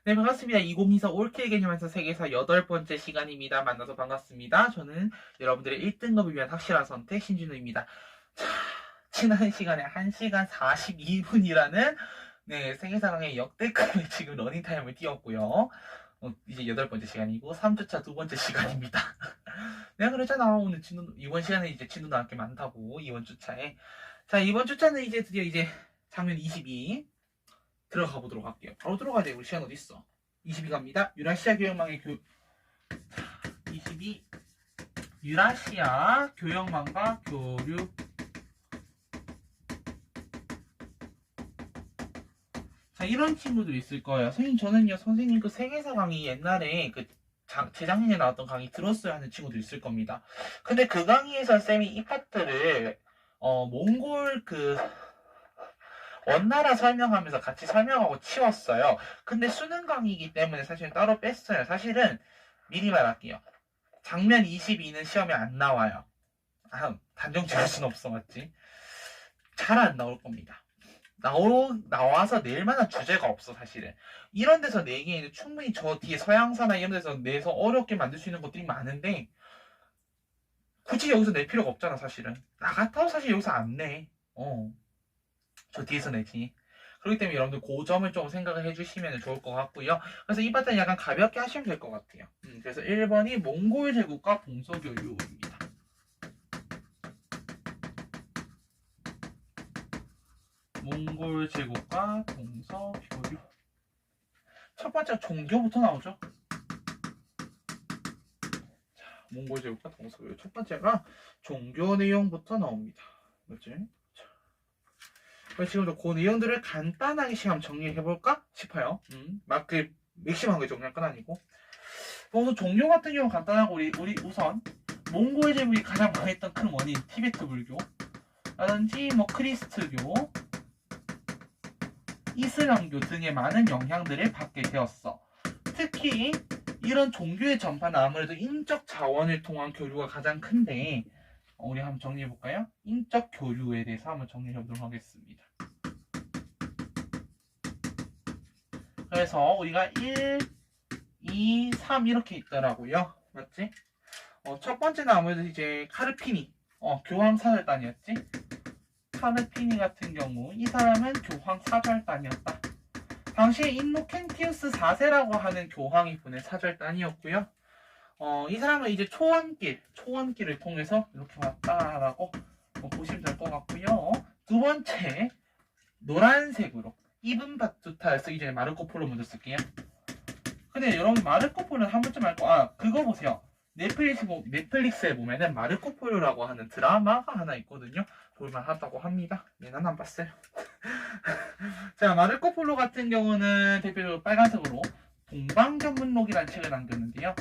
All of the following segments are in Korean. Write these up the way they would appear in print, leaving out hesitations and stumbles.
네, 반갑습니다. 2024 올킬 개념에서 세계사 8번째 시간입니다. 만나서 반갑습니다. 저는 여러분들의 1등급을 위한 확실한 선택 신준우입니다. 자, 지난 시간에 1시간 42분이라는 세계사 강의 역대급의 지금 러닝타임을 띄웠고요. 이제 8번째 시간이고 3주차 2번째 시간입니다. 내가 그랬잖아. 오늘 이번 시간에 이제 진도 나올 게 많다고, 이번 주차에. 자, 이번 주차는 이제 드디어 이제 장면 22 들어가 보도록 할게요. 바로 들어가야 돼. 우리 시간 어디 있어? 22 갑니다. 유라시아 교역망의 22 유라시아 교역망과 교류. 자, 이런 친구들이 있을 거예요. 선생님, 선생님 그 세계사 강의 옛날에 재작년에 나왔던 강의 들었어야 하는 친구들 있을 겁니다. 근데 그 강의에서 쌤이 이 파트를 몽골 원나라 설명하면서 같이 설명하고 치웠어요. 근데 수능 강의이기 때문에 사실 따로 뺐어요. 사실은 미리 말할게요. 장면 22는 시험에 안 나와요. 단정 지을 순 없어, 맞지? 잘 안 나올 겁니다. 나와서 낼 만한 주제가 없어, 사실은. 이런 데서 내기에는 충분히 저 뒤에 서양사나 이런 데서 내서 어렵게 만들 수 있는 것들이 많은데, 굳이 여기서 낼 필요가 없잖아, 사실은. 나 같아도 사실 여기서 안 내. 저 뒤에서 내지. 그렇기 때문에 여러분들 그 점을 좀 생각을 해주시면 좋을 것 같고요. 그래서 이 파트는 약간 가볍게 하시면 될 것 같아요. 그래서 1번이 몽골 제국과 동서교류입니다. 몽골 제국과 동서교류. 첫 번째 종교부터 나오죠. 자, 몽골 제국과 동서교류. 첫 번째가 종교 내용부터 나옵니다. 맞지? 지금도 그 내용들을 간단하게 시간 정리해볼까 싶어요. 막 맥심한 게 정리할 건 아니고. 우선 종교 같은 경우 간단하고, 우리 우선 몽골 제국이 가장 망했던 큰 원인, 티베트 불교 라든지 크리스트교, 이슬람교 등의 많은 영향들을 받게 되었어. 특히 이런 종교의 전파는 아무래도 인적 자원을 통한 교류가 가장 큰데, 우리 한번 정리해볼까요? 인적 교류에 대해서 한번 정리해보도록 하겠습니다. 그래서 우리가 1, 2, 3 이렇게 있더라고요. 맞지? 첫 번째는 아무래도 이제 카르피니, 교황 사절단이었지? 카르피니 같은 경우 이 사람은 교황 사절단이었다. 당시에 인노켄티우스 4세라고 하는 교황이 보낸 사절단이었고요. 이 사람은 이제 초원길을 통해서 이렇게 왔다라고 보시면 될 것 같고요. 두 번째, 노란색으로 이븐 바투타에서 이제 마르코 폴로 먼저 쓸게요. 근데 여러분, 마르코 폴로는 한 번쯤 알고, 그거 보세요. 넷플릭스에 보면은 마르코 폴로라고 하는 드라마가 하나 있거든요. 볼만하다고 합니다. 얘는 안 봤어요. 자, 마르코 폴로 같은 경우는 대표적으로 빨간색으로 동방견문록이라는 책을 남겼는데요.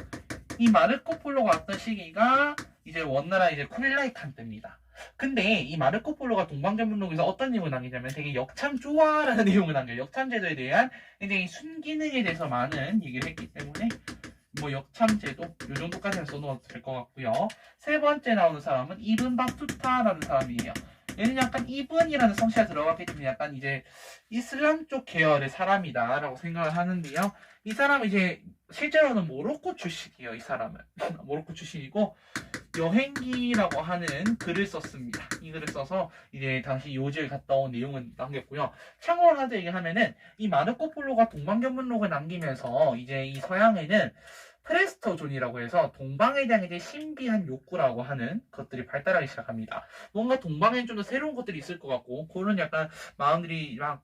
이 마르코 폴로가 왔던 시기가 이제 원나라 이제 쿠빌라이 칸 때입니다. 근데 이 마르코 폴로가 동방견문록에서 어떤 내용을 남기냐면 되게 역참조화라는 내용을 남겨요. 역참제도에 대한 굉장히 순기능에 대해서 많은 얘기를 했기 때문에 역참제도 요 정도까지는 써놓아도 될 것 같고요. 세 번째 나오는 사람은 이븐 바투타라는 사람이에요. 얘는 약간 이븐이라는 성씨가 들어갔기 때문에 약간 이제 이슬람 쪽 계열의 사람이다 라고 생각을 하는데요. 이 사람은 이제 실제로는 모로코 출신이에요. 이 사람은 모로코 출신이고 여행기라고 하는 글을 썼습니다. 이 글을 써서 이제 당시 요지를 갔다 온 내용을 남겼고요. 참고로 하나 얘기하면은 이 마르코 폴로가 동방견문록을 남기면서 이제 이 서양에는 프레스토존이라고 해서 동방에 대한 이제 신비한 욕구라고 하는 것들이 발달하기 시작합니다. 뭔가 동방에는 좀 더 새로운 것들이 있을 것 같고 그런 약간 마음들이 막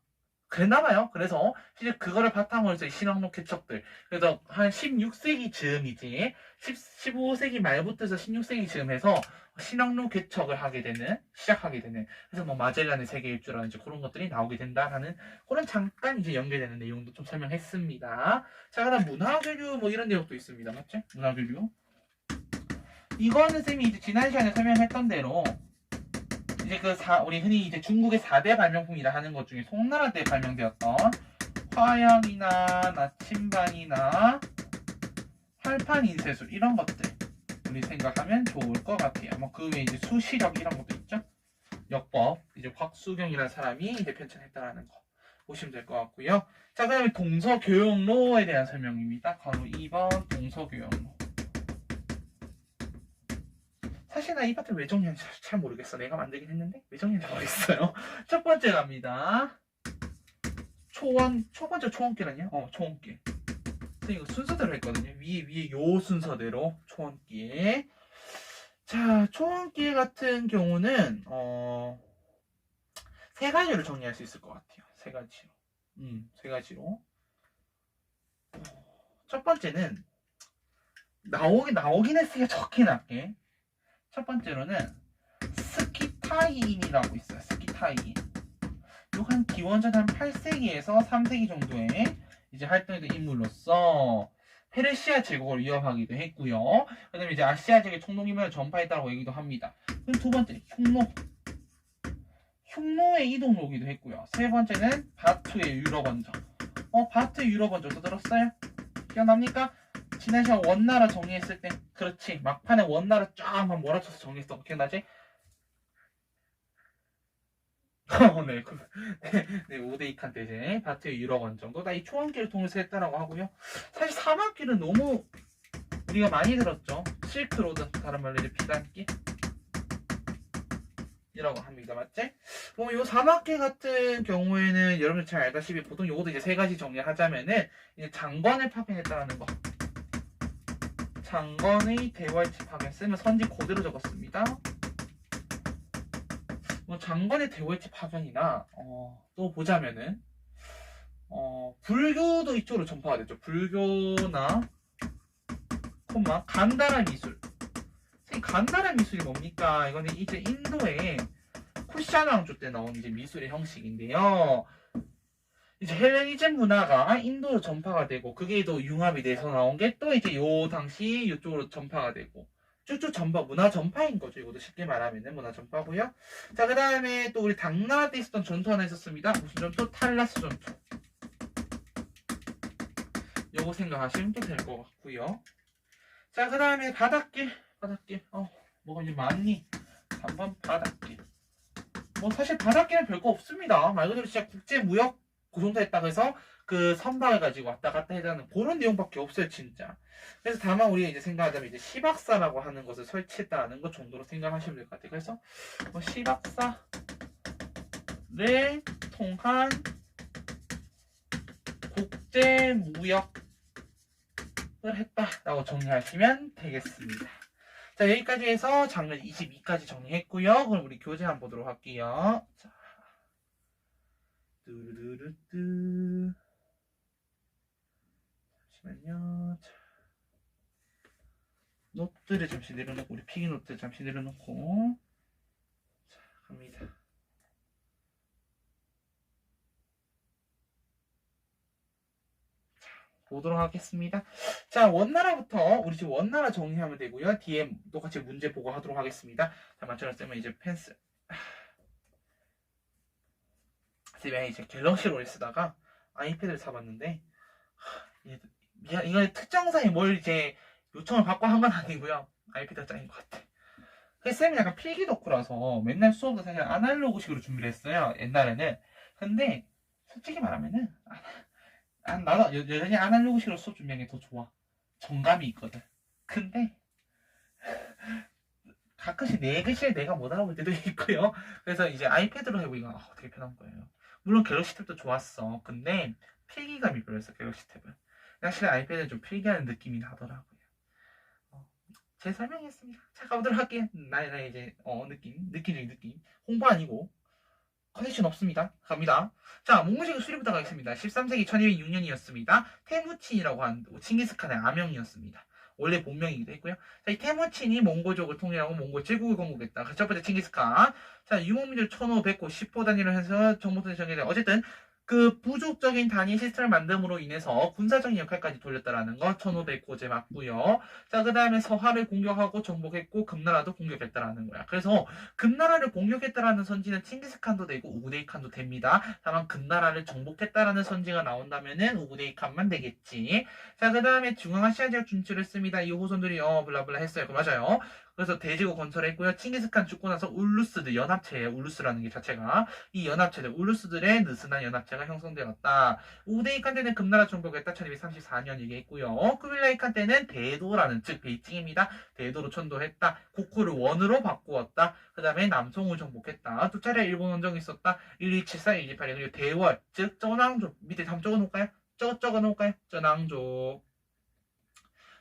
그랬나봐요. 그래서 실제 그거를 바탕으로 해서 신앙록 개척들, 그래서 한 16세기 즈음이지 15세기 말부터 해서 16세기 즈음에서 신앙록 개척을 시작하게 되는, 그래서 마젤란의 세계 일주라든지 그런 것들이 나오게 된다라는 그런 잠깐 이제 연결되는 내용도 좀 설명했습니다. 자, 그다음 문화교류 이런 내용도 있습니다. 맞지? 문화교류. 이거는 쌤이 이제 지난 시간에 설명했던 대로 이제 우리 흔히 이제 중국의 4대 발명품이라 하는 것 중에 송나라 때 발명되었던 화약이나 나침반이나 활판 인쇄술 이런 것들 우리 생각하면 좋을 것 같아요. 그 외에 이제 수시력 이런 것도 있죠. 역법 이제 곽수경이라는 사람이 이제 편찬했다라는 거. 보시면 될 것 같고요. 자, 그 다음에 동서교역로에 대한 설명입니다. 바로 2번 동서교역로. 사실 나 이 파트 왜 정리하는지 잘 모르겠어. 내가 만들긴 했는데 왜 정리하는지 모르겠어요. 첫 번째 갑니다. 첫 번째 초원길 아니야? 초원길. 이거 순서대로 했거든요. 위에 요 순서대로 초원길. 자, 초원길 같은 경우는 세 가지로 정리할 수 있을 것 같아요. 세 가지로. 세 가지로. 첫 번째는 나오긴 했으니까 적게 낫게. 첫 번째로는 스키타이인이라고 있어요. 스키타이인. 요한 기원전 한 8세기에서 3세기 정도에 이제 활동했던 인물로서 페르시아 제국을 위협하기도 했고요. 그 다음에 이제 아시아 지역의 총독임을 전파했다고 얘기도 합니다. 그럼 두 번째, 흉노의 이동을 오기도 했고요. 세 번째는 바투의 유럽 원정. 바투의 유럽 원정 또 들었어요? 기억납니까? 지난 시간 원나라 정리했을 때, 그렇지. 막판에 원나라 쫙 막 몰아쳐서 정리했어. 기억나지? 네, 5대2칸 때 이제 바트의 유럽 원정도 다 이 초원길을 통해서 했다라고 하고요. 사실 사막길은 너무 우리가 많이 들었죠. 실크로드, 다른 말로 이제 비단길 이라고 합니다. 맞지? 요 사막길 같은 경우에는 여러분들 잘 알다시피 보통 요것도 이제 세 가지 정리하자면은 이제 장건을 파견했다라는 거. 장건의 대활치 파견 쓰면 선지 그대로 적었습니다. 장건의 대활치 파견이나 또 보자면은 불교도 이쪽으로 전파가 됐죠. 불교나 간다라 미술. 간다라 미술이 뭡니까? 이거는 이제 인도의 쿠샤나 왕조 때 나온 이제 미술의 형식인데요. 이제 헬레니즘 문화가 인도로 전파가 되고 그게 또 융합이 돼서 나온 게 또 이제 요 당시 이쪽으로 전파가 되고 쭉쭉 전파, 문화 전파인 거죠. 이것도 쉽게 말하면은 문화 전파고요. 자, 그 다음에 또 우리 당나라 때 있었던 전투 하나 있었습니다. 무슨 전투? 탈라스 전투. 요거 생각하시면 또 될 것 같고요. 자, 그 다음에 바닷길. 뭐가 이제 많니? 3번 바닷길. 사실 바닷길은 별거 없습니다. 말 그대로 진짜 국제무역 고정됐다고 해서 그 선박을 가지고 왔다 갔다 해자는 그런 내용밖에 없어요, 진짜. 그래서 다만 우리가 이제 생각하자면 이제 시박사라고 하는 것을 설치했다는 것 정도로 생각하시면 될 것 같아요. 그래서 시박사를 통한 국제무역을 했다라고 정리하시면 되겠습니다. 자, 여기까지 해서 장면 22까지 정리했고요. 그럼 우리 교재 한번 보도록 할게요. 자, 뚜루루뚜. 잠시만요. 자, 노트를 잠시 내려놓고, 우리 필기 노트 잠시 내려놓고, 자, 갑니다. 보도록 하겠습니다. 자, 원나라부터 우리 지금 원나라 정리하면 되고요. 뒤에 똑같이 문제 보고 하도록 하겠습니다. 자, 맞춰라 쌤은 이제 펜슬. 쌤이 이제 갤럭시를 쓰다가 아이패드를 사봤는데 이거 특정사에 뭘 이제 요청을 받고 한 건 아니고요. 아이패드가 짱인 것 같아. 쌤이 약간 필기 덕후라서 맨날 수업도 사실 아날로그식으로 준비를 했어요. 옛날에는. 근데 솔직히 말하면은 나도 여전히 아날로그식으로 수업 준비하는 게 더 좋아. 정감이 있거든. 근데 가끔씩 내 글씨를 내가 못 알아볼 때도 있고요. 그래서 이제 아이패드로 해보니까 되게 편한 거예요. 물론 갤럭시 탭도 좋았어. 근데 필기감이 별로였어, 갤럭시 탭은. 사실 아이패드는 좀 필기하는 느낌이 나더라고요. 제 설명했습니다. 자, 가보도록 할게요. 나의 이제 느낌적인 느낌. 홍보 아니고 커넥션 없습니다. 갑니다. 자, 몽골제국 수립부터 가겠습니다. 13세기 1206년이었습니다. 테무친이라고 하는 칭기스칸의 아명이었습니다. 원래 본명이기도 했고요. 자, 이 테무친이 몽골족을 통일하고 몽골 제국을 건국했다. 첫 번째 칭기스칸. 자, 유목민들 1500고 10호 단위로 해서 정보통일 정해져. 어쨌든 그 부족적인 단위 시스템을 만듦으로 인해서 군사적인 역할까지 돌렸다라는 거 1500호제 맞고요. 자, 그 다음에 서하를 공격하고 정복했고 금나라도 공격했다라는 거야. 그래서 금나라를 공격했다라는 선지는 칭기스칸도 되고 우구데이칸도 됩니다. 다만 금나라를 정복했다라는 선지가 나온다면은 우구데이칸만 되겠지. 자, 그 다음에 중앙아시아 지역 진출을 했습니다. 이 호선들이 블라블라 했어요. 맞아요. 그래서 대제국 건설했고요. 칭기스칸 죽고 나서 울루스들 연합체예요. 울루스라는 게 자체가 이 연합체들 울루스들의 느슨한 연합체가 사회가 형성되었다. 우데이칸 때는 금나라 정복했다. 1234년 얘기했고요. 쿠빌라이칸 때는 대도라는 즉 베이징입니다. 대도로 천도했다. 고쿠를 원으로 바꾸었다. 그 다음에 남송을 정복했다. 두 차례 일본 원정이 있었다. 1274, 1282 그리고 대월 즉 쩌낭조 밑에 한번 적어놓을까요? 적어놓을까요? 쩌낭조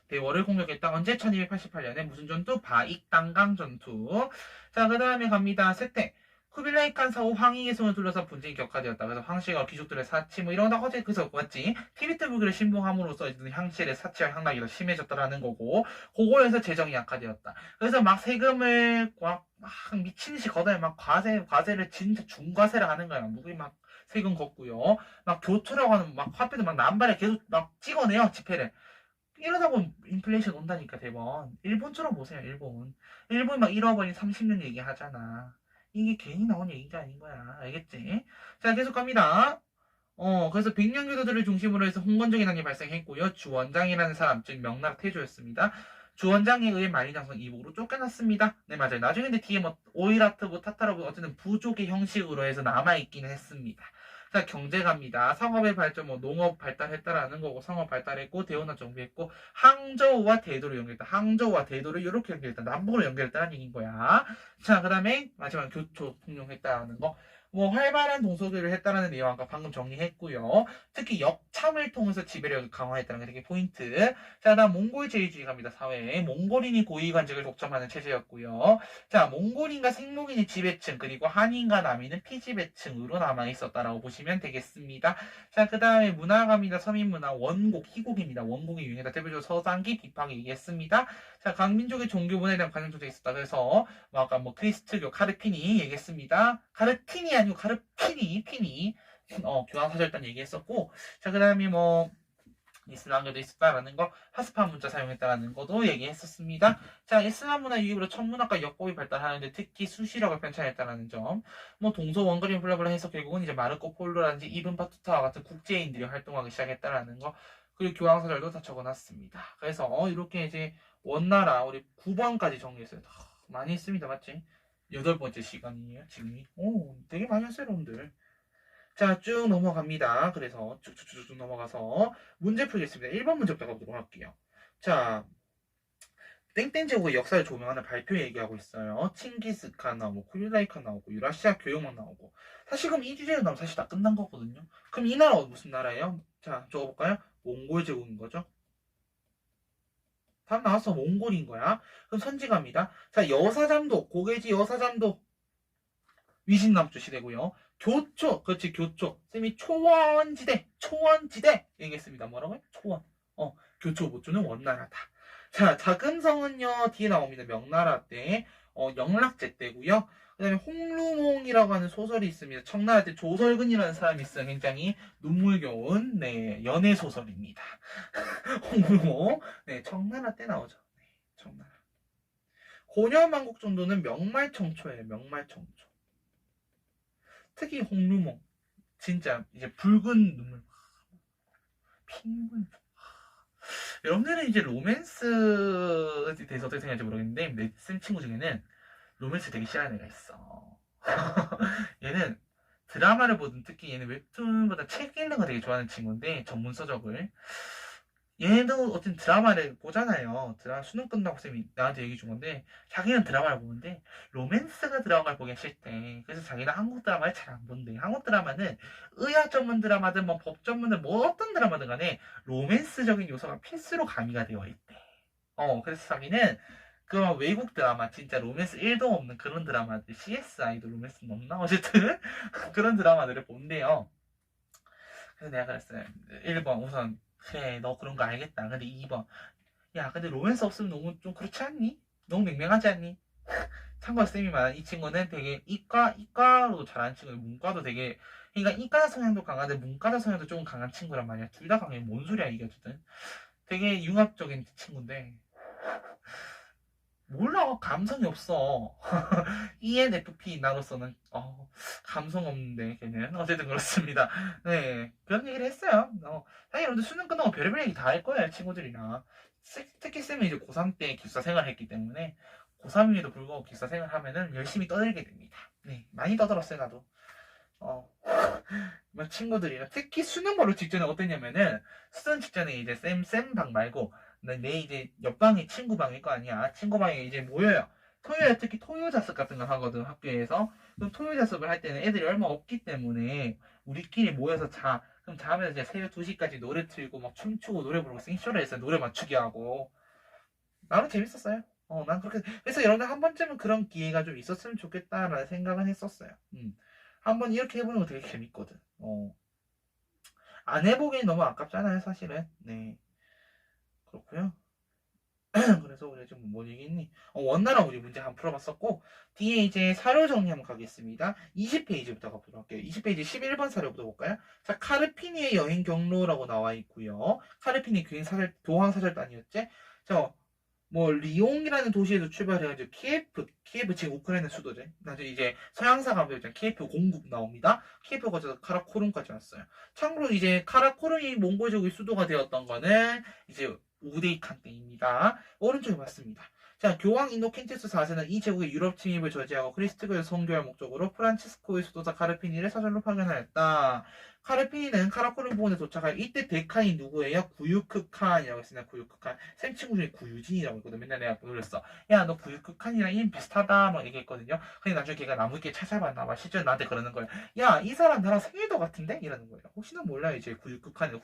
대월을 공격했다. 언제? 1288년에 무슨 전투? 바익단강 전투. 자, 그 다음에 갑니다. 세태. 쿠빌라이 칸 사후 황희 계승을 둘러서 분쟁이 격화되었다. 그래서 황씨가 귀족들의 사치 뭐 이런 거 어제 그래서 맞지? 티비트 무기를 신봉함으로써 황실의 사치와 향락이 더 심해졌다라는 거고 그거에서 재정이 약화되었다. 그래서 막 세금을 막 미친 듯이 걷어야 막 과세를 진짜 중과세를 하는 거야. 무기 막 세금 걷고요. 막 교토라고 하는 막 화폐도 막 남발에 계속 막 찍어내요 지폐를. 이러다 보면 인플레이션 온다니까 대번. 일본처럼 보세요. 일본 막 잃어버린 30년 얘기하잖아. 이게 괜히 나온 얘기가 아닌 거야. 알겠지? 자, 계속 갑니다. 그래서 백년교도들을 중심으로 해서 홍건적인 난이 발생했고요. 주원장이라는 사람, 즉 명나라 태조였습니다. 주원장에 의해 만리장성 이북으로 쫓겨났습니다. 네, 맞아요. 나중에 근데 뒤에 뭐 오이라트, 뭐 타타라, 어쨌든 부족의 형식으로 해서 남아있기는 했습니다. 자, 경제 갑니다. 상업의 발전, 뭐 농업 발달했다라는 거고, 상업 발달했고, 대운하 정비했고, 항저우와 대도를 연결했다. 항저우와 대도를 이렇게 연결했다. 남북으로 연결했다는 얘기인 거야. 자, 그 다음에 마지막 교토 통용했다라는 거. 뭐 활발한 동서들을 했다라는 내용 아까 방금 정리했고요. 특히 역참을 통해서 지배력을 강화했다는 게 되게 포인트. 자, 다음 몽골 제일주의 갑니다. 사회. 몽골인이 고위관직을 독점하는 체제였고요. 자, 몽골인과 생목인이 지배층 그리고 한인과 남인은 피지배층으로 남아 있었다라고 보시면 되겠습니다. 자, 그 다음에 문화 갑니다. 서민문화 원곡, 희곡입니다. 원곡이 유행했다. 대표적으로 서장기, 비파기 얘기했습니다. 자, 각 민족의 종교문화에 대한 관념 조작이 있었다. 그래서 아까 뭐 크리스트교 카르피니 얘기했습니다. 카르티니 아니고 카르피니 교황사절단 얘기했었고, 자, 그 다음에 뭐 이슬람교도 있었다라는 거, 하스파 문자 사용했다라는 것도 얘기했었습니다. 자, 이슬람 문화 유입으로 천문학과 역법이 발달하는데 특히 수시력을 편찬했다라는 점, 뭐 동서 원거리 블라블라 해서 결국은 이제 마르코 폴로라든지 이븐 바투타와 같은 국제인들이 활동하기 시작했다라는 거, 그리고 교황사절도 다 적어놨습니다. 그래서 이렇게 이제 원나라 우리 9번까지 정리했어요. 많이 했습니다, 맞지? 8번째 시간이에요, 지금이. 오, 되게 많이 했어요, 여러분들. 자, 쭉 넘어갑니다. 그래서 쭉쭉쭉 넘어가서 문제 풀겠습니다. 1번 문제부터 가보도록 할게요. 자, 땡땡 제국의 역사를 조명하는 발표 얘기하고 있어요. 칭기스칸 나오고 쿠빌라이칸 나오고 유라시아 교역만 나오고 사실 그럼 이 주제로 나오면 사실 다 끝난 거거든요. 그럼 이 나라 무슨 나라예요? 자, 적어볼까요? 몽골 제국인 거죠. 답 나와서 몽골인 거야. 그럼 선지갑니다. 자, 여사잠도 고개지 여사잠도 위신남주 시대고요. 교초, 그렇지, 교초. 쌤이 초원지대 얘기했습니다. 뭐라고요? 초원. 교초 보초는 원나라다. 자, 자금성은요, 뒤에 나옵니다. 명나라 때, 영락제 때고요. 그 다음에 홍루몽이라고 하는 소설이 있습니다. 청나라 때 조설근이라는 사람이 있어요. 굉장히 눈물겨운, 네, 연애소설입니다. 홍루몽. 네, 청나라 때 나오죠. 네, 청나라. 고려만국 정도는 명말청초예요. 명말청초. 특히 홍루몽 진짜 이제 붉은 눈물 핑문 여러분들은 이제 로맨스에 대해서 어떻게 생각할지 모르겠는데 내 쓴 친구 중에는 로맨스 되게 싫어하는 애가 있어. 얘는 드라마를 보든 특히 얘는 웹툰보다 책 읽는 거 되게 좋아하는 친구인데 전문 서적을 얘도 어쨌든 드라마를 보잖아요. 드라마 수능 끝나고 쌤이 나한테 얘기 준 건데 자기는 드라마를 보는데 로맨스가 들어간 걸 보기 싫대. 그래서 자기는 한국 드라마를 잘 안 본대. 한국 드라마는 의학 전문 드라마든 뭐 법 전문든 뭐 어떤 드라마든 간에 로맨스적인 요소가 필수로 가미가 되어 있대. 그래서 자기는 그 외국 드라마 진짜 로맨스 1도 없는 그런 드라마들 CSI도 로맨스 없나? 어쨌든 그런 드라마들을 본대요. 그래서 내가 그랬어요. 1번 우선 그래 너 그런 거 알겠다. 근데 2번 야 근데 로맨스 없으면 너무 좀 그렇지 않니? 너무 맹맹하지 않니? 참고로 쌤이 말한 이 친구는 되게 이과로 잘하는 친구예요. 문과도 되게 그러니까 이과 성향도 강한데 문과자 성향도 조금 강한 친구란 말이야. 둘 다 강해. 뭔 소리야 이게 어쨌든. 되게 융합적인 친구인데 몰라 감성이 없어. ENFP 나로서는 감성 없는데 걔는 어쨌든 그렇습니다. 네 그런 얘기를 했어요. 사실 여러분들 수능 끝나고 별의별 얘기 다 할 거예요 친구들이랑. 특히 쌤은 이제 고3 때 기숙사 생활했기 때문에 고3임에도 불구하고 기숙사 생활하면은 열심히 떠들게 됩니다. 네 많이 떠들었어요 나도. 막 친구들이랑 특히 수능 바로 직전에 어땠냐면은 수능 직전에 이제 쌤 방 말고 내 이제 옆방이 친구 방일 거 아니야. 친구 방에 이제 모여요. 토요일에 특히 토요 자습 같은 거 하거든 학교에서. 그럼 토요 자습을 할 때는 애들이 얼마 없기 때문에 우리끼리 모여서 자. 그럼 자면서 이제 새벽 2시까지 노래 틀고 막 춤추고 노래 부르고 생쇼를 했어요. 노래 맞추기 하고. 나는 재밌었어요. 난 그렇게 그래서 여러분들 한 번쯤은 그런 기회가 좀 있었으면 좋겠다라는 생각은 했었어요. 한번 이렇게 해보는 거 되게 재밌거든. 안 해보기엔 너무 아깝잖아요, 사실은. 네, 그렇고요. 그래서 우리가 지금 뭐 얘기했니? 원나라 우리 문제 한번 풀어봤었고 뒤에 이제 사료 정리 한번 가겠습니다. 20페이지부터 가보도록 할게요. 20페이지 11번 사료부터 볼까요? 자, 카르피니의 여행 경로라고 나와 있고요. 카르피니 교황 사절단이었지? 자, 뭐 리옹이라는 도시에서 출발해가지고 키예프 지금 우크라이나 수도죠. 나중에 이제 서양사 가면 이제 키예프 공국 나옵니다. 키예프 거쳐서 카라코룸까지 왔어요. 참고로 이제 카라코rum이 몽골 제국의 수도가 되었던 거는 이제 우데이 칸 때입니다. 오른쪽에 맞습니다. 자, 교황 이노켄티우스 4세는 이 제국의 유럽 침입을 저지하고 크리스트교를 선교할 목적으로 프란치스코의 수도사 카르피니를 사절로 파견하였다. 카르피니는 카라코rum 부근에 도착할 이때 대칸이 누구예요? 구유크칸이라고 했으나 구유크칸 쌤 친구 중에 구유진이라고 있거든. 맨날 내가 놀렸어. 야 너 구유크칸이랑 이름 비슷하다 막 얘기했거든요. 근데 나중에 걔가 나무위키에 찾아봤나 봐. 실제로 나한테 그러는 거야. 야 이 사람 나랑 생일도 같은데? 이러는 거예요. 혹시나 몰라요. 이제 구유크칸이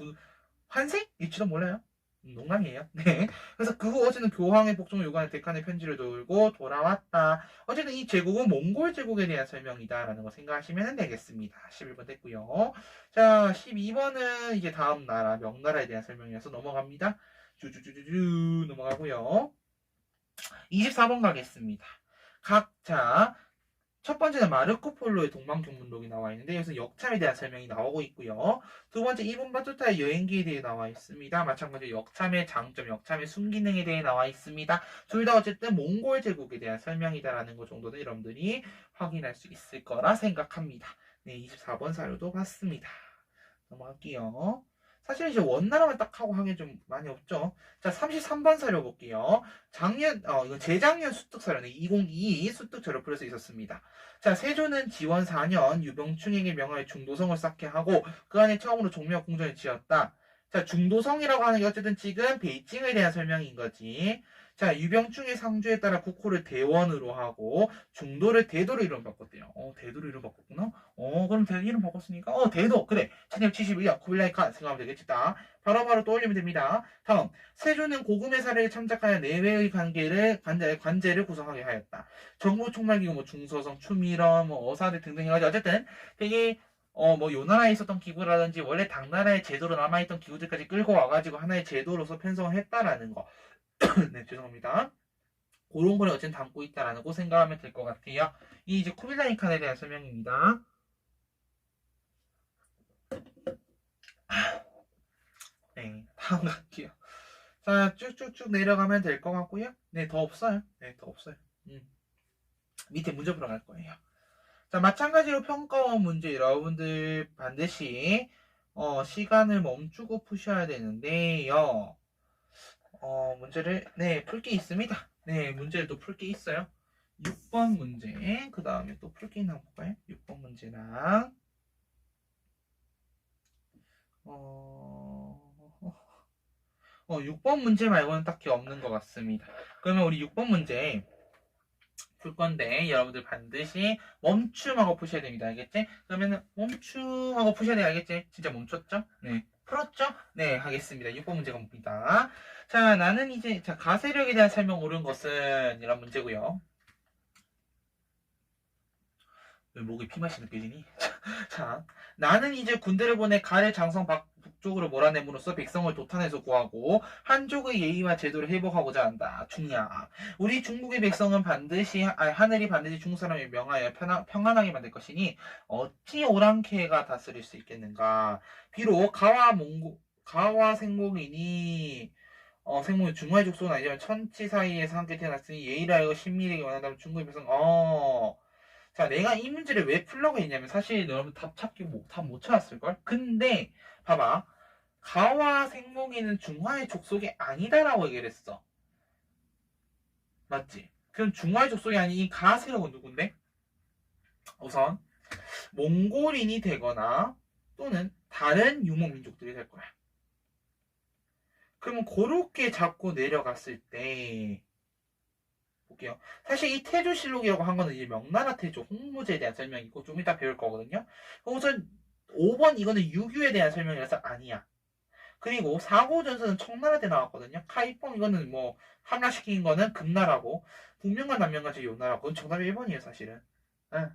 환생? 일지도 몰라요. 농담이에요. 네. 그래서 그 후 어제는 교황의 복종을 요구하는 데칸의 편지를 돌고 돌아왔다. 어쨌든 이 제국은 몽골 제국에 대한 설명이다라는 거 생각하시면 되겠습니다. 11번 됐고요. 자, 12번은 이제 다음 나라, 명나라에 대한 설명이어서 넘어갑니다. 쭈쭈쭈쭈쭈 넘어가고요. 24번 가겠습니다. 각자 첫 번째는 마르코 폴로의 동방경문록이 나와 있는데 여기서 역참에 대한 설명이 나오고 있고요. 두 번째 이분 바투타의 여행기에 대해 나와 있습니다. 마찬가지로 역참의 장점, 역참의 순기능에 대해 나와 있습니다. 둘 다 어쨌든 몽골 제국에 대한 설명이다라는 것 정도는 여러분들이 확인할 수 있을 거라 생각합니다. 네, 24번 사료도 봤습니다. 넘어갈게요. 사실 이제 원나라만 딱 하고 하기 좀 많이 없죠. 자, 33번 사료 볼게요. 이거 재작년 수특 사료는 2022 수특 자료풀에서 있었습니다. 자, 세조는 지원 4년 유병충에게 명하여 중도성을 쌓게 하고 그 안에 처음으로 종묘 궁전을 지었다. 자, 중도성이라고 하는 게 어쨌든 지금 베이징에 대한 설명인 거지. 자, 유병충의 상주에 따라 국호를 대원으로 하고 중도를 대도로 이름 바꿨대요. 대도로 이름 바꿨구나. 그럼 대도 이름 바꿨으니까 대도 그래. 1271년 쿠빌라이 칸 생각하면 되겠다. 바로바로 떠올리면 됩니다. 다음 세조는 고금의 사례에 참작하여 내외의 관제를 구성하게 하였다. 정부 총말기구 뭐 중서성, 추미러, 뭐 어사대 등등 해가지고 어쨌든 되게 뭐 요나라에 있었던 기구라든지 원래 당나라의 제도로 남아있던 기구들까지 끌고 와가지고 하나의 제도로서 편성을 했다라는 거. 네, 죄송합니다. 그런 걸 어쨌든 담고 있다라는 거 생각하면 될 것 같아요. 이 이제 쿠빌라이 칸에 대한 설명입니다. 네, 다음 갈게요. 자, 쭉쭉쭉 내려가면 될 것 같고요. 네, 더 없어요. 네, 더 없어요. 밑에 문제 풀어 갈 거예요. 자, 마찬가지로 평가원 문제 여러분들 반드시 시간을 멈추고 푸셔야 되는데요. 문제를 풀 게 있습니다. 네, 문제를 또 풀 게 있어요. 6번 문제, 그 다음에 또 풀 게 있나 볼까요? 6번 문제랑 6번 문제 말고는 딱히 없는 것 같습니다. 그러면 우리 6번 문제 풀 건데 여러분들 반드시 멈춤하고 푸셔야 됩니다. 알겠지? 그러면 멈춤하고 푸셔야 돼. 알겠지? 진짜 멈췄죠? 네. 풀었죠? 네, 하겠습니다. 6번 문제가 뭡니다. 자, 나는 이제 가세력에 대한 설명 옳은 것은 이런 문제고요. 왜 목에 피맛이 느껴지니? 자, 나는 이제 군대를 보내 가를 장성 북쪽으로 몰아냄으로써 백성을 도탄에서 구하고 한족의 예의와 제도를 회복하고자 한다. 중야. 우리 중국의 백성은 하늘이 반드시 중국 사람을 명하여 평안하게 만들 것이니 어찌 오랑캐가 다스릴 수 있겠는가. 비록 가와 생목이니 생목이 중화의 족속은 아니지만 천치 사이에서 함께 태어났으니 예의를 알고 신밀하게 원한다면 중국의 백성 자, 내가 이 문제를 왜 풀려고 했냐면 사실 여러분 답 찾기 답 못 찾았을걸? 근데 봐봐. 가와 생목이는 중화의 족속이 아니다라고 얘기를 했어. 맞지? 그럼 중화의 족속이 아닌 이 가세력은 누군데? 우선 몽골인이 되거나 또는 다른 유목민족들이 될 거야. 그러면 그렇게 잡고 내려갔을 때 볼게요. 사실 이 태조실록이라고 한 거는 이제 명나라 태조 홍무제에 대한 설명이고 좀 이따 배울 거거든요. 우선 5번 이거는 유교에 대한 설명이라서 아니야. 그리고 사고전서는 청나라 때 나왔거든요. 카이펑 이거는 뭐 함락시킨 거는 금나라고 북면과 남면과 제 요나라고 그건 정답이 1번이에요 사실은. 응.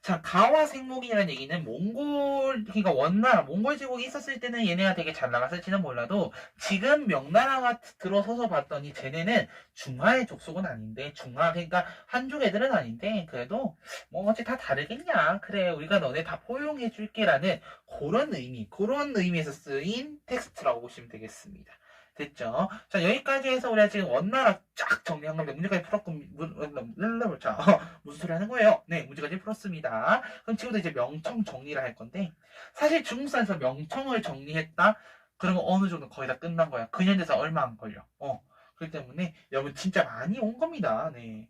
자, 가와 생목이라는 얘기는 그러니까 원나라, 몽골 제국이 있었을 때는 얘네가 되게 잘 나갔을지는 몰라도 지금 명나라가 들어서서 봤더니 쟤네는 중화의 족속은 아닌데, 그러니까 한족 애들은 아닌데, 그래도 뭐 어찌 다 다르겠냐. 그래, 우리가 너네 다 포용해줄게라는 그런 의미에서 쓰인 텍스트라고 보시면 되겠습니다. 됐죠? 자, 여기까지 해서 우리가 지금 원나라 쫙 정리한 건데, 문제까지 풀었고, 자, 무슨 소리 하는 거예요? 네, 문제까지 풀었습니다. 그럼 지금부터 이제 명청 정리를 할 건데, 사실 중국사에서 명청을 정리했다? 그러면 어느 정도 거의 다 끝난 거야. 근현대사 얼마 안 걸려. 그렇기 때문에 여러분 진짜 많이 온 겁니다. 네.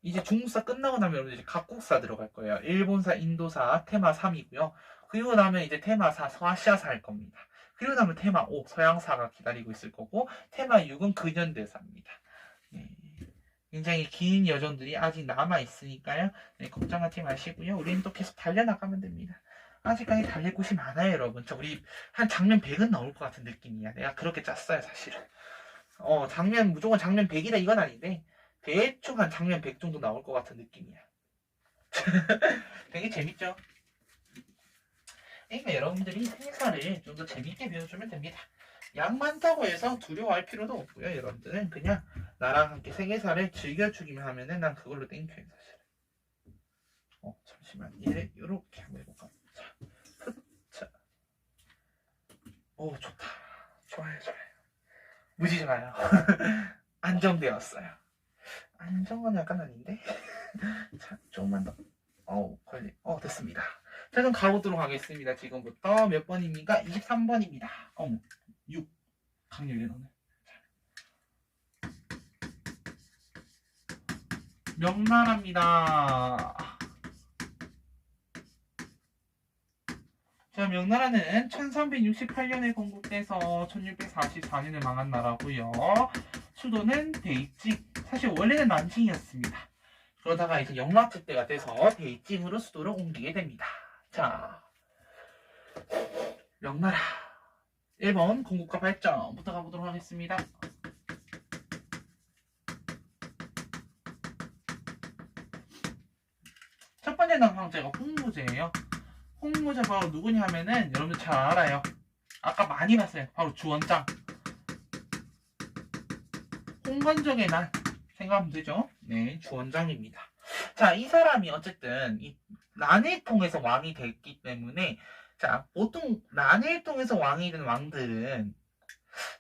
이제 중국사 끝나고 나면 여러분 이제 각국사 들어갈 거예요. 일본사, 인도사, 테마 3이고요. 그리고 나면 이제 테마 4, 서아시아사 할 겁니다. 그리고 나면 테마 5, 서양사가 기다리고 있을 거고, 테마 6은 근현대사입니다. 네. 굉장히 긴 여정들이 아직 남아있으니까요. 네, 걱정하지 마시고요. 우리는 또 계속 달려나가면 됩니다. 아직까지 달릴 곳이 많아요, 여러분. 우리 한 장면 100은 나올 것 같은 느낌이야. 내가 그렇게 짰어요, 사실은. 무조건 장면 100이다 이건 아닌데, 대충 한 장면 100 정도 나올 것 같은 느낌이야. 되게 재밌죠? 그러니까 여러분들이 생사를 좀 더 재밌게 배워주면 됩니다. 양 많다고 해서 두려워할 필요도 없고요. 여러분들은 그냥 나랑 함께 세계사를 즐겨주기만 하면은 난 그걸로 땡겨요. 사실. 잠시만. 얘를 요렇게 한번 해볼까? 자. 오, 좋다. 좋아요. 무지 좋아요. 안정되었어요. 안정은 약간 아닌데? 자, 조금만 더. 됐습니다. 자, 그럼 가보도록 하겠습니다. 지금부터 몇 번입니까? 23번입니다. 6. 강렬히 너는. 명나라입니다. 자, 명나라는 1368년에 건국돼서 1644년에 망한 나라고요. 수도는 베이징. 사실 원래는 난징이었습니다. 그러다가 이제 영락제 때가 돼서 베이징으로 수도를 옮기게 됩니다. 자, 명나라 1번 건국과 발전부터 가보도록 하겠습니다. 첫 번째 남상제가 홍무제예요. 홍무제 바로 누구냐 하면은 여러분들 잘 알아요. 아까 많이 봤어요. 바로 주원장. 홍건적의 난 생각하면 되죠? 네, 주원장입니다. 자, 이 사람이 어쨌든 이 난을 통해서 왕이 됐기 때문에 자, 보통 난을 통해서 왕이 된 왕들은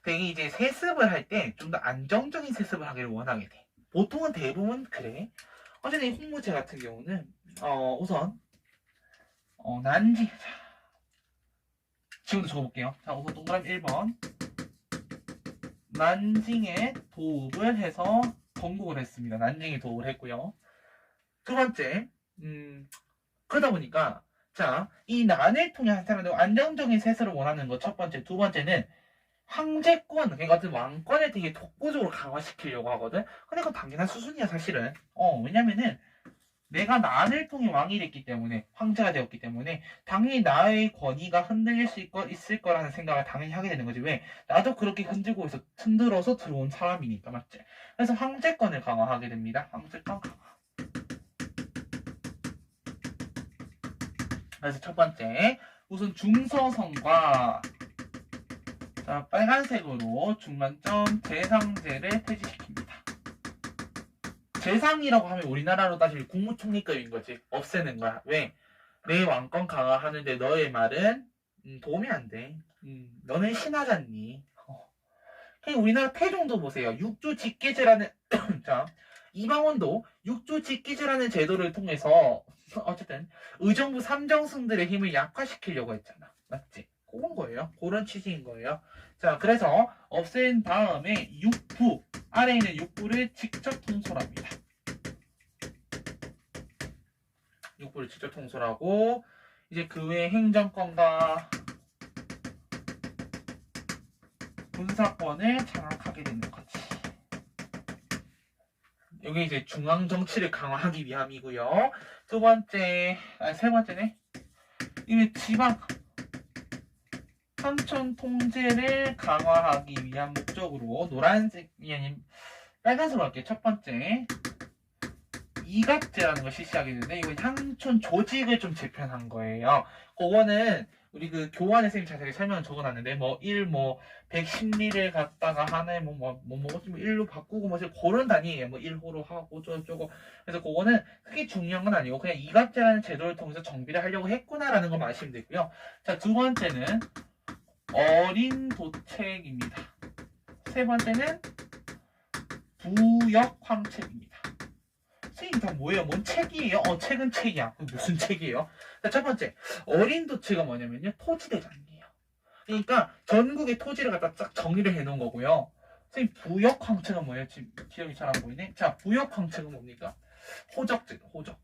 되게 이제 세습을 할 때 좀 더 안정적인 세습을 하기를 원하게 돼. 보통은 대부분 그래. 어쨌든 이 홍무제 같은 경우는 우선 난징. 지금도 적어볼게요. 자, 우선 동그라미 1번. 난징에 도읍을 해서 건국을 했습니다. 난징에 도읍을 했고요. 두 번째, 그러다 보니까, 자, 이 난을 통해 한 사람들 안정적인 세습을 원하는 것 첫 번째. 두 번째는 황제권, 그러니까 어떤 왕권을 되게 독보적으로 강화시키려고 하거든. 근데 그건 당연한 수순이야, 사실은. 왜냐면은, 내가 난을 통해 왕이 됐기 때문에 황제가 되었기 때문에 당연히 나의 권위가 흔들릴 수 있을 거라는 생각을 당연히 하게 되는 거지. 왜? 나도 그렇게 흔들어서 들어온 사람이니까. 맞지? 그래서 황제권을 강화하게 됩니다. 황제권 강화. 그래서 첫 번째 우선 중서성과 자, 빨간색으로 중간점 재상제를 폐지시킵니다. 재상이라고 하면 우리나라로 따지면 국무총리급인 거지. 없애는 거야. 왜? 내 왕권 강화하는데 너의 말은 도움이 안 돼. 너는 신하잖니. 우리나라 태종도 보세요. 육조직계제라는 자, 이방원도 육조직계제라는 제도를 통해서 어쨌든 의정부 삼정승들의 힘을 약화시키려고 했잖아. 맞지? 그런 거예요. 그런 취지인 거예요. 자, 그래서 없앤 다음에 육부, 아래에 있는 육부를 직접 통솔합니다. 육부를 직접 통솔하고 이제 그 외에 행정권과 군사권을 장악하게 되는 거지. 여기 이제 중앙 정치를 강화하기 위함이고요. 세 번째네. 이게 지방 삼촌 통제를 강화하기 위한 목적으로 노란색이 아닌 빨간색으로 할게요. 첫 번째 이갑제라는 걸 실시하게 되는데 이건 삼촌 조직을 좀 재편한 거예요. 그거는 우리 그 교환의 선생님 자세히 설명을 적어놨는데 뭐 110리를 갖다가 하나에 뭐 1로 바꾸고 뭐 그런 단위예요. 뭐 1호로 하고 저쩌고. 그래서 그거는 크게 중요한 건 아니고 그냥 이갑제라는 제도를 통해서 정비를 하려고 했구나라는 것만 아시면 되고요. 자, 두 번째는 어린 도책입니다. 세 번째는 부역 황책입니다. 선생님 다 뭐예요? 뭔 책이에요? 책은 책이야. 무슨 책이에요? 자, 첫 번째 어린 도체가 뭐냐면요 토지대장이에요. 그러니까 전국의 토지를 갖다 쫙 정의를 해놓은 거고요. 선생님 부역 황책은 뭐예요? 지금 기억이 잘 안 보이네. 자, 부역 황책은 뭡니까? 호적제도 호적.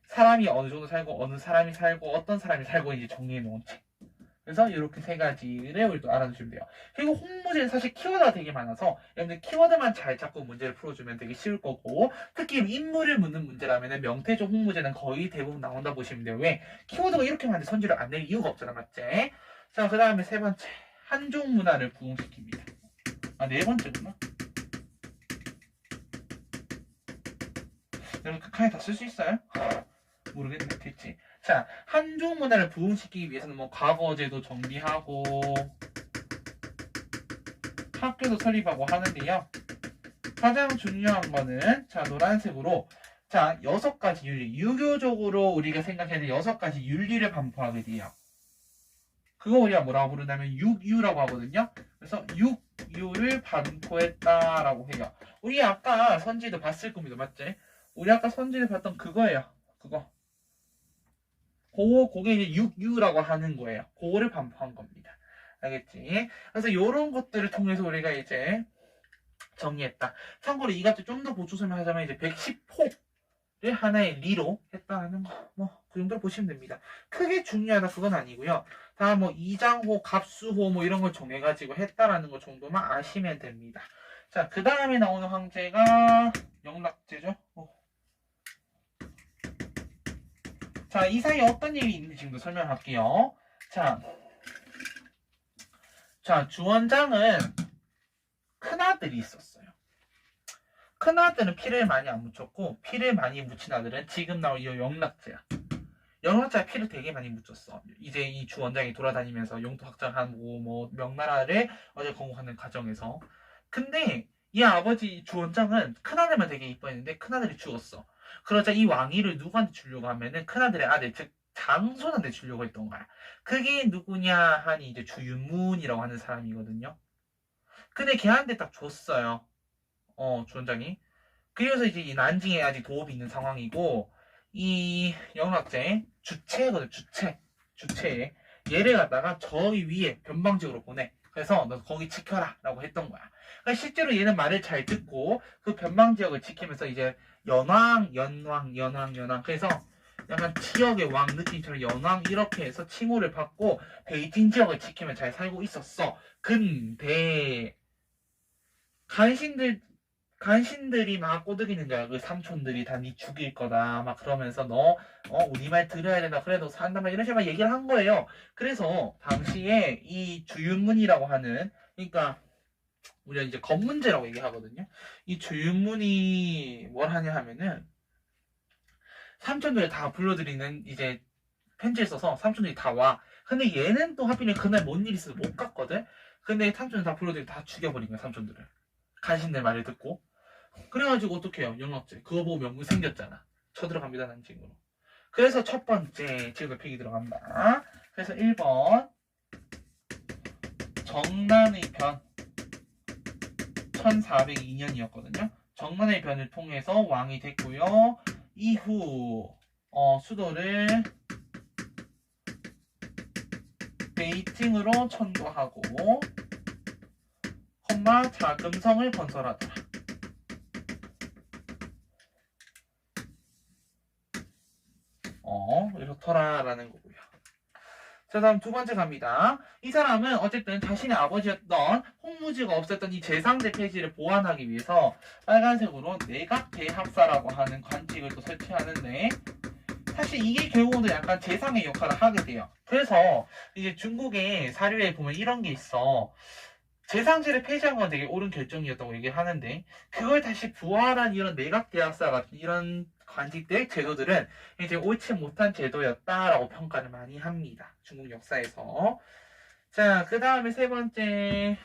사람이 어느 정도 살고 어느 사람이 살고 어떤 사람이 살고 이제 정리해 놓은 책. 그래서 이렇게 세 가지를 우리도 알아두시면 돼요. 그리고 홍무제는 사실 키워드가 되게 많아서 여러분들 키워드만 잘 잡고 문제를 풀어주면 되게 쉬울 거고 특히 인물을 묻는 문제라면 명태조 홍무제는 거의 대부분 나온다 보시면 돼요. 왜? 키워드가 이렇게 많은데 선지를 안 낼 이유가 없잖아. 맞지? 자, 그 다음에 세 번째 한족 문화를 부흥시킵니다. 네 번째구나. 여러분 극한에 다 쓸 수 있어요? 모르겠네. 됐지. 자, 한족 문화를 부흥시키기 위해서는 뭐 과거제도 정비하고 학교도 설립하고 하는데요. 가장 중요한 거는 자, 노란색으로 자, 6가지 윤리. 유교적으로 우리가 생각해야 될 6가지 윤리를 반포하게 돼요. 그거 우리가 뭐라고 부르냐면 6유라고 하거든요. 그래서 6유를 반포했다라고 해요. 우리 아까 선지도 봤을 겁니다. 맞지? 우리 아까 선지를 봤던 그거예요. 그거. 그게 이제 6유라고 하는 거예요. 그거를 반포한 겁니다. 알겠지? 그래서 이런 것들을 통해서 우리가 이제 정리했다. 참고로 이 같은 좀 더 보충 설명하자면 이제 110호를 하나의 리로 했다는 거, 뭐 그 정도로 보시면 됩니다. 크게 중요하다 그건 아니고요. 다 뭐 이장호, 갑수호 뭐 이런 걸 정해가지고 했다라는 것 정도만 아시면 됩니다. 자, 그 다음에 나오는 황제가 영락제죠. 자, 이 사이에 어떤 일이 있는지 지금도 설명할게요. 자, 주원장은 큰아들이 있었어요. 큰아들은 피를 많이 안 묻혔고 피를 많이 묻힌 아들은 지금 나올 이 영락제야. 영락제가 피를 되게 많이 묻혔어. 이제 이 주원장이 돌아다니면서 용도 확장하고 뭐 명나라를 어제 건국하는 과정에서. 근데 이 아버지 주원장은 큰아들만 되게 이뻐했는데 큰아들이 죽었어. 그러자 이 왕위를 누구한테 주려고 하면은 큰아들의 아들 즉 장손한테 주려고 했던 거야. 그게 누구냐 하니 이제 주윤문이라고 하는 사람이거든요. 근데 걔한테 딱 줬어요. 주원장이. 그래서 이제 이 난징에 아직 도읍이 있는 상황이고 이 영락제 주체거든. 주체에 얘를 갖다가 저기 위에 변방지역으로 보내. 그래서 너 거기 지켜라 라고 했던 거야. 그러니까 실제로 얘는 말을 잘 듣고 그 변방지역을 지키면서 이제 연왕 그래서 약간 지역의 왕 느낌처럼 연왕 이렇게 해서 칭호를 받고 베이징 지역을 지키면 잘 살고 있었어. 근데 간신들이 막 꼬드기는 거야. 그 삼촌들이 다 니 죽일 거다. 막 그러면서 너, 우리 말 들어야 된다. 그래도 산단 말 이런 식으로 막 얘기를 한 거예요. 그래서 당시에 이 주윤문이라고 하는, 그러니까 우리가 이제 검문제라고 얘기하거든요. 이 주윤문이 뭘 하냐 하면은 삼촌들을 다 불러들이는 이제 편지를 써서 삼촌들이 다 와. 근데 얘는 또 하필이면 그날 뭔 일이 있어서 못 갔거든. 근데 삼촌들 다 불러들이고 다 죽여버린 거야. 삼촌들을. 간신들 말을 듣고. 그래가지고 어떻게 해요? 영락제. 그거 보고 명분 생겼잖아. 쳐들어갑니다. 난징으로. 그래서 첫 번째 지역의 픽이 들어간다. 그래서 1번 정난의 변 1402년이었거든요. 정난의 변을 통해서 왕이 됐고요. 이후 수도를 베이징으로 천도하고 자금성을 건설하더라. 좋더라라는 거고요. 자, 다음 두 번째 갑니다. 이 사람은 어쨌든 자신의 아버지였던 홍무지가 없었던 이 제상제 폐지를 보완하기 위해서 빨간색으로 내각대합사라고 하는 관직을 또 설치하는데, 사실 이게 결국은 약간 재상의 역할을 하게 돼요. 그래서 이제 중국의 사료에 보면 이런 게 있어. 제상제를 폐지한 건 되게 옳은 결정이었다고 얘기를 하는데, 그걸 다시 부활한 이런 내각대합사 같은 이런 관직들, 제도들은 이제 옳지 못한 제도였다라고 평가를 많이 합니다. 중국 역사에서. 자, 그 다음에 세 번째,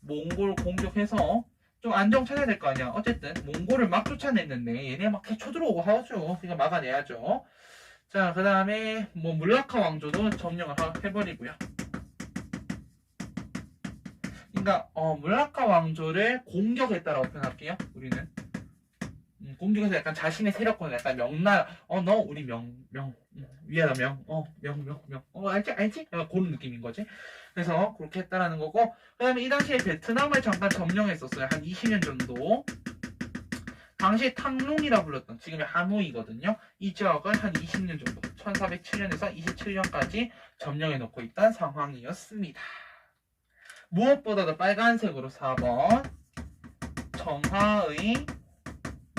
몽골 공격해서 좀 안정 찾아야 될 거 아니야. 어쨌든 몽골을 막 쫓아냈는데 얘네 막 쳐들어오고 하죠. 그러니까 막아내야죠. 자, 그 다음에 뭐 물라카 왕조도 점령을 해버리고요. 그러니까 물라카 왕조를 공격했다라고 표현할게요. 우리는 공격해서 약간 자신의 세력권을 약간 명나라 너 우리 위하다 알지 약간 그런 느낌인 거지. 그래서 그렇게 했다라는 거고, 그 다음에 이 당시에 베트남을 잠깐 점령했었어요. 한 20년 정도. 당시 탕룽이라 불렀던 지금의 하노이거든요. 이 지역을 한 20년 정도 1407년에서 27년까지 점령해 놓고 있던 상황이었습니다. 무엇보다도 빨간색으로 4번 정하의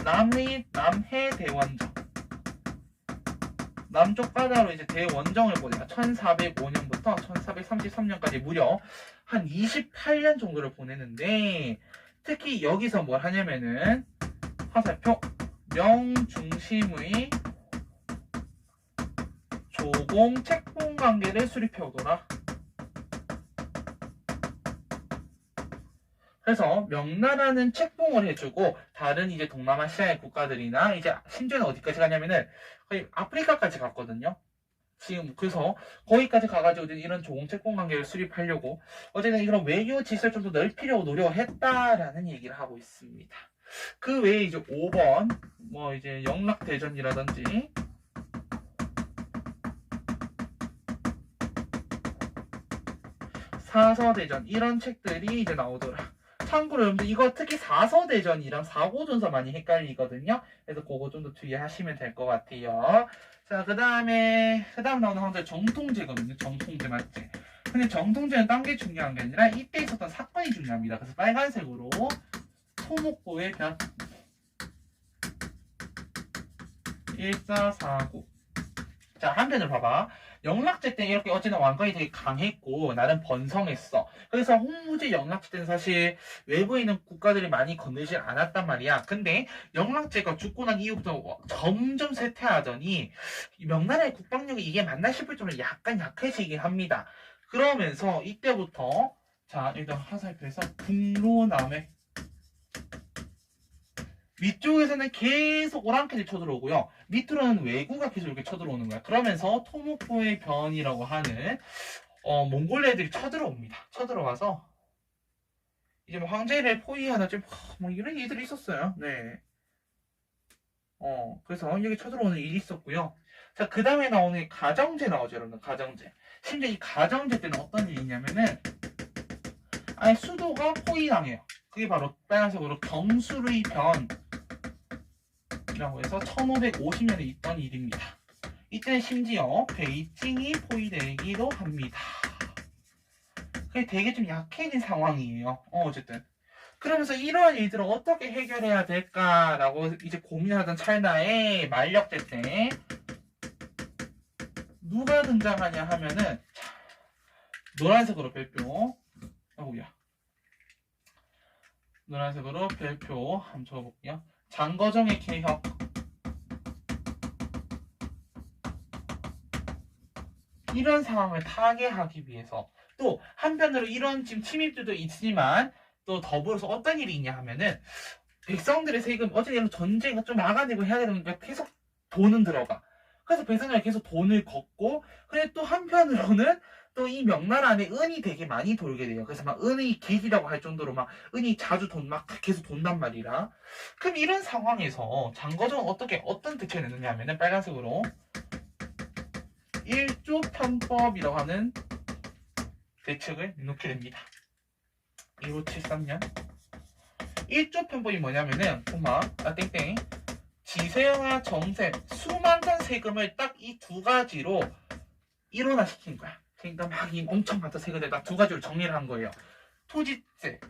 남해 대원정, 남쪽 바다로 이제 대원정을 보내요. 1405년부터 1433년까지 무려 한 28년 정도를 보내는데, 특히 여기서 뭘 하냐면은 화살표 명 중심의 조공 책봉 관계를 수립해 오더라. 그래서 명나라는 책봉을 해주고 다른 이제 동남아시아의 국가들이나 이제 심지어는 어디까지 가냐면은 거의 아프리카까지 갔거든요. 지금 그래서 거기까지 가가지고 이런 조공 책봉 관계를 수립하려고 어쨌든 이런 외교 지시를 좀 더 넓히려고 노력을 했다라는 얘기를 하고 있습니다. 그 외에 이제 5번 뭐 이제 영락대전이라든지 사서대전 이런 책들이 이제 나오더라. 참고로 여러분들 이거 특히 사서대전이랑 사고전서 많이 헷갈리거든요. 그래서 그거 좀 더 주의하시면 될 것 같아요. 자, 그 다음 나오는 황제 정통제거든요. 정통제 맞지? 근데 정통제는 딴 게 중요한 게 아니라 이때 있었던 사건이 중요합니다. 그래서 빨간색으로 토목고의 변 1449. 자, 한편으로 봐봐. 영락제 때 이렇게 어쨌든 왕권이 되게 강했고 나름 번성했어. 그래서 홍무제 영락제 때는 사실 외부에 있는 국가들이 많이 건들지 않았단 말이야. 근데 영락제가 죽고 난 이후부터 점점 쇠퇴하더니 명나라의 국방력이 이게 맞나 싶을 정도로 약간 약해지긴 합니다. 그러면서 이때부터 자, 일단 화살표에서 북로남해 위쪽에서는 계속 오랑캐들이 쳐들어오고요. 밑으로는 왜구가 계속 이렇게 쳐들어오는 거야. 그러면서 토목고의 변이라고 하는 몽골 애들이 쳐들어옵니다. 쳐들어와서 이제 뭐 황제를 포위하다 뭐 이런 일들이 있었어요. 네. 그래서 여기 쳐들어오는 일이 있었고요. 자, 그 다음에 나오는 가정제 나오죠, 여러분. 가정제. 심지어 이 가정제 때는 어떤 일이 있냐면은 아예 수도가 포위당해요. 그게 바로 빨간색으로 경술의 변이라고 해서 1550년에 있던 일입니다. 이때는 심지어 베이징이 포위되기도 합니다. 그게 되게 좀 약해진 상황이에요. 어쨌든. 그러면서 이러한 일들을 어떻게 해결해야 될까라고 이제 고민하던 찰나에 만력제 때 누가 등장하냐 하면은 노란색으로 별표 노란색으로 별표 한번 적어볼게요. 장거정의 개혁. 이런 상황을 타개하기 위해서 또 한편으로 이런 지금 침입들도 있지만 또 더불어서 어떤 일이 있냐 하면은 백성들의 세금 어쨌든 전쟁을 좀 막아내고 해야 되니까 계속 돈은 들어가. 그래서 백성들이 계속 돈을 걷고, 근데 또 한편으로는 또 이 명나라 안에 은이 되게 많이 돌게 돼요. 그래서 막 은의 길이라고 할 정도로 막 은이 자주 막 계속 돈단 말이라. 그럼 이런 상황에서 장거정은 어떤 대책을 내느냐 하면은 빨간색으로 일조편법이라고 하는 대책을 놓게 됩니다. 1573년. 일조편법이 뭐냐면은 땡땡 지세와 정세, 수많던 세금을 딱 이 두 가지로 일원화시킨 거야. 그러니까 막 이 엄청 많던 세금을 딱 두 가지로 정리를 한 거예요. 토지세,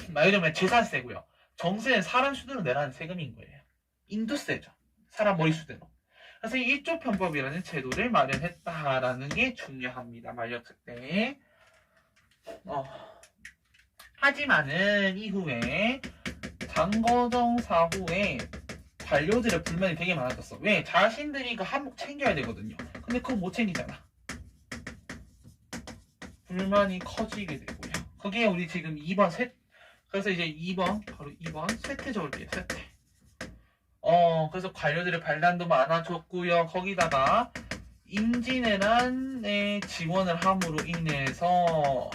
말 이러면 재산세고요. 정세는 사람 수대로 내라는 세금인 거예요. 인도세죠. 사람 머리수대로. 그래서 이 일조 편법이라는 제도를 마련했다라는 게 중요합니다. 만료특 때. 하지만은 이후에 장거정 사후에 관료들의 불만이 되게 많아졌어. 왜? 자신들이 그 한몫 챙겨야 되거든요. 근데 그거 못 챙기잖아. 불만이 커지게 되고요. 그게 우리 지금 2번 그래서 이제 2번 바로 2번 쇠퇴 적을게요. 쇠퇴. 그래서 관료들의 반란도 많아졌고요. 거기다가 임진왜란에 지원을 함으로 인해서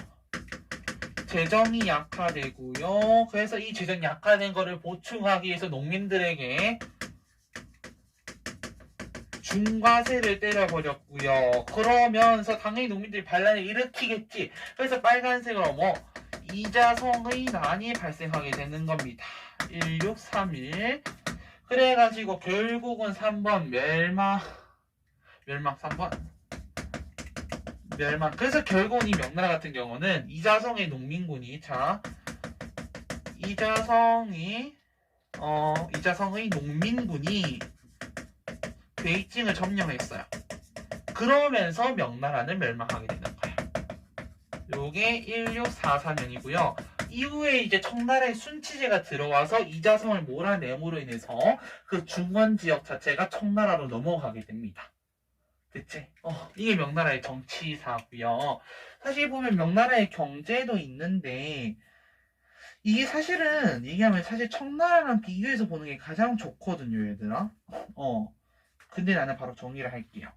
재정이 약화되고요. 그래서 이 재정이 약화된 거를 보충하기 위해서 농민들에게 중과세를 때려버렸고요. 그러면서 당연히 농민들이 반란을 일으키겠지. 그래서 빨간색으로 이자성의 난이 발생하게 되는 겁니다. 1631. 그래가지고 결국은 3번 멸망 3번 멸망. 그래서 결국은 이 명나라 같은 경우는 이자성의 농민군이 이자성의 농민군이 베이징을 점령했어요. 그러면서 명나라는 멸망하게 되는 거예요. 요게 1644년이고요. 이후에 이제 청나라의 순치제가 들어와서 이자성을 몰아내므로 인해서 그 중원 지역 자체가 청나라로 넘어가게 됩니다. 그치? 이게 명나라의 정치사고요. 사실 보면 명나라의 경제도 있는데 이게 사실은 얘기하면 사실 청나라랑 비교해서 보는 게 가장 좋거든요, 얘들아. 근데 나는 바로 정리를 할게요.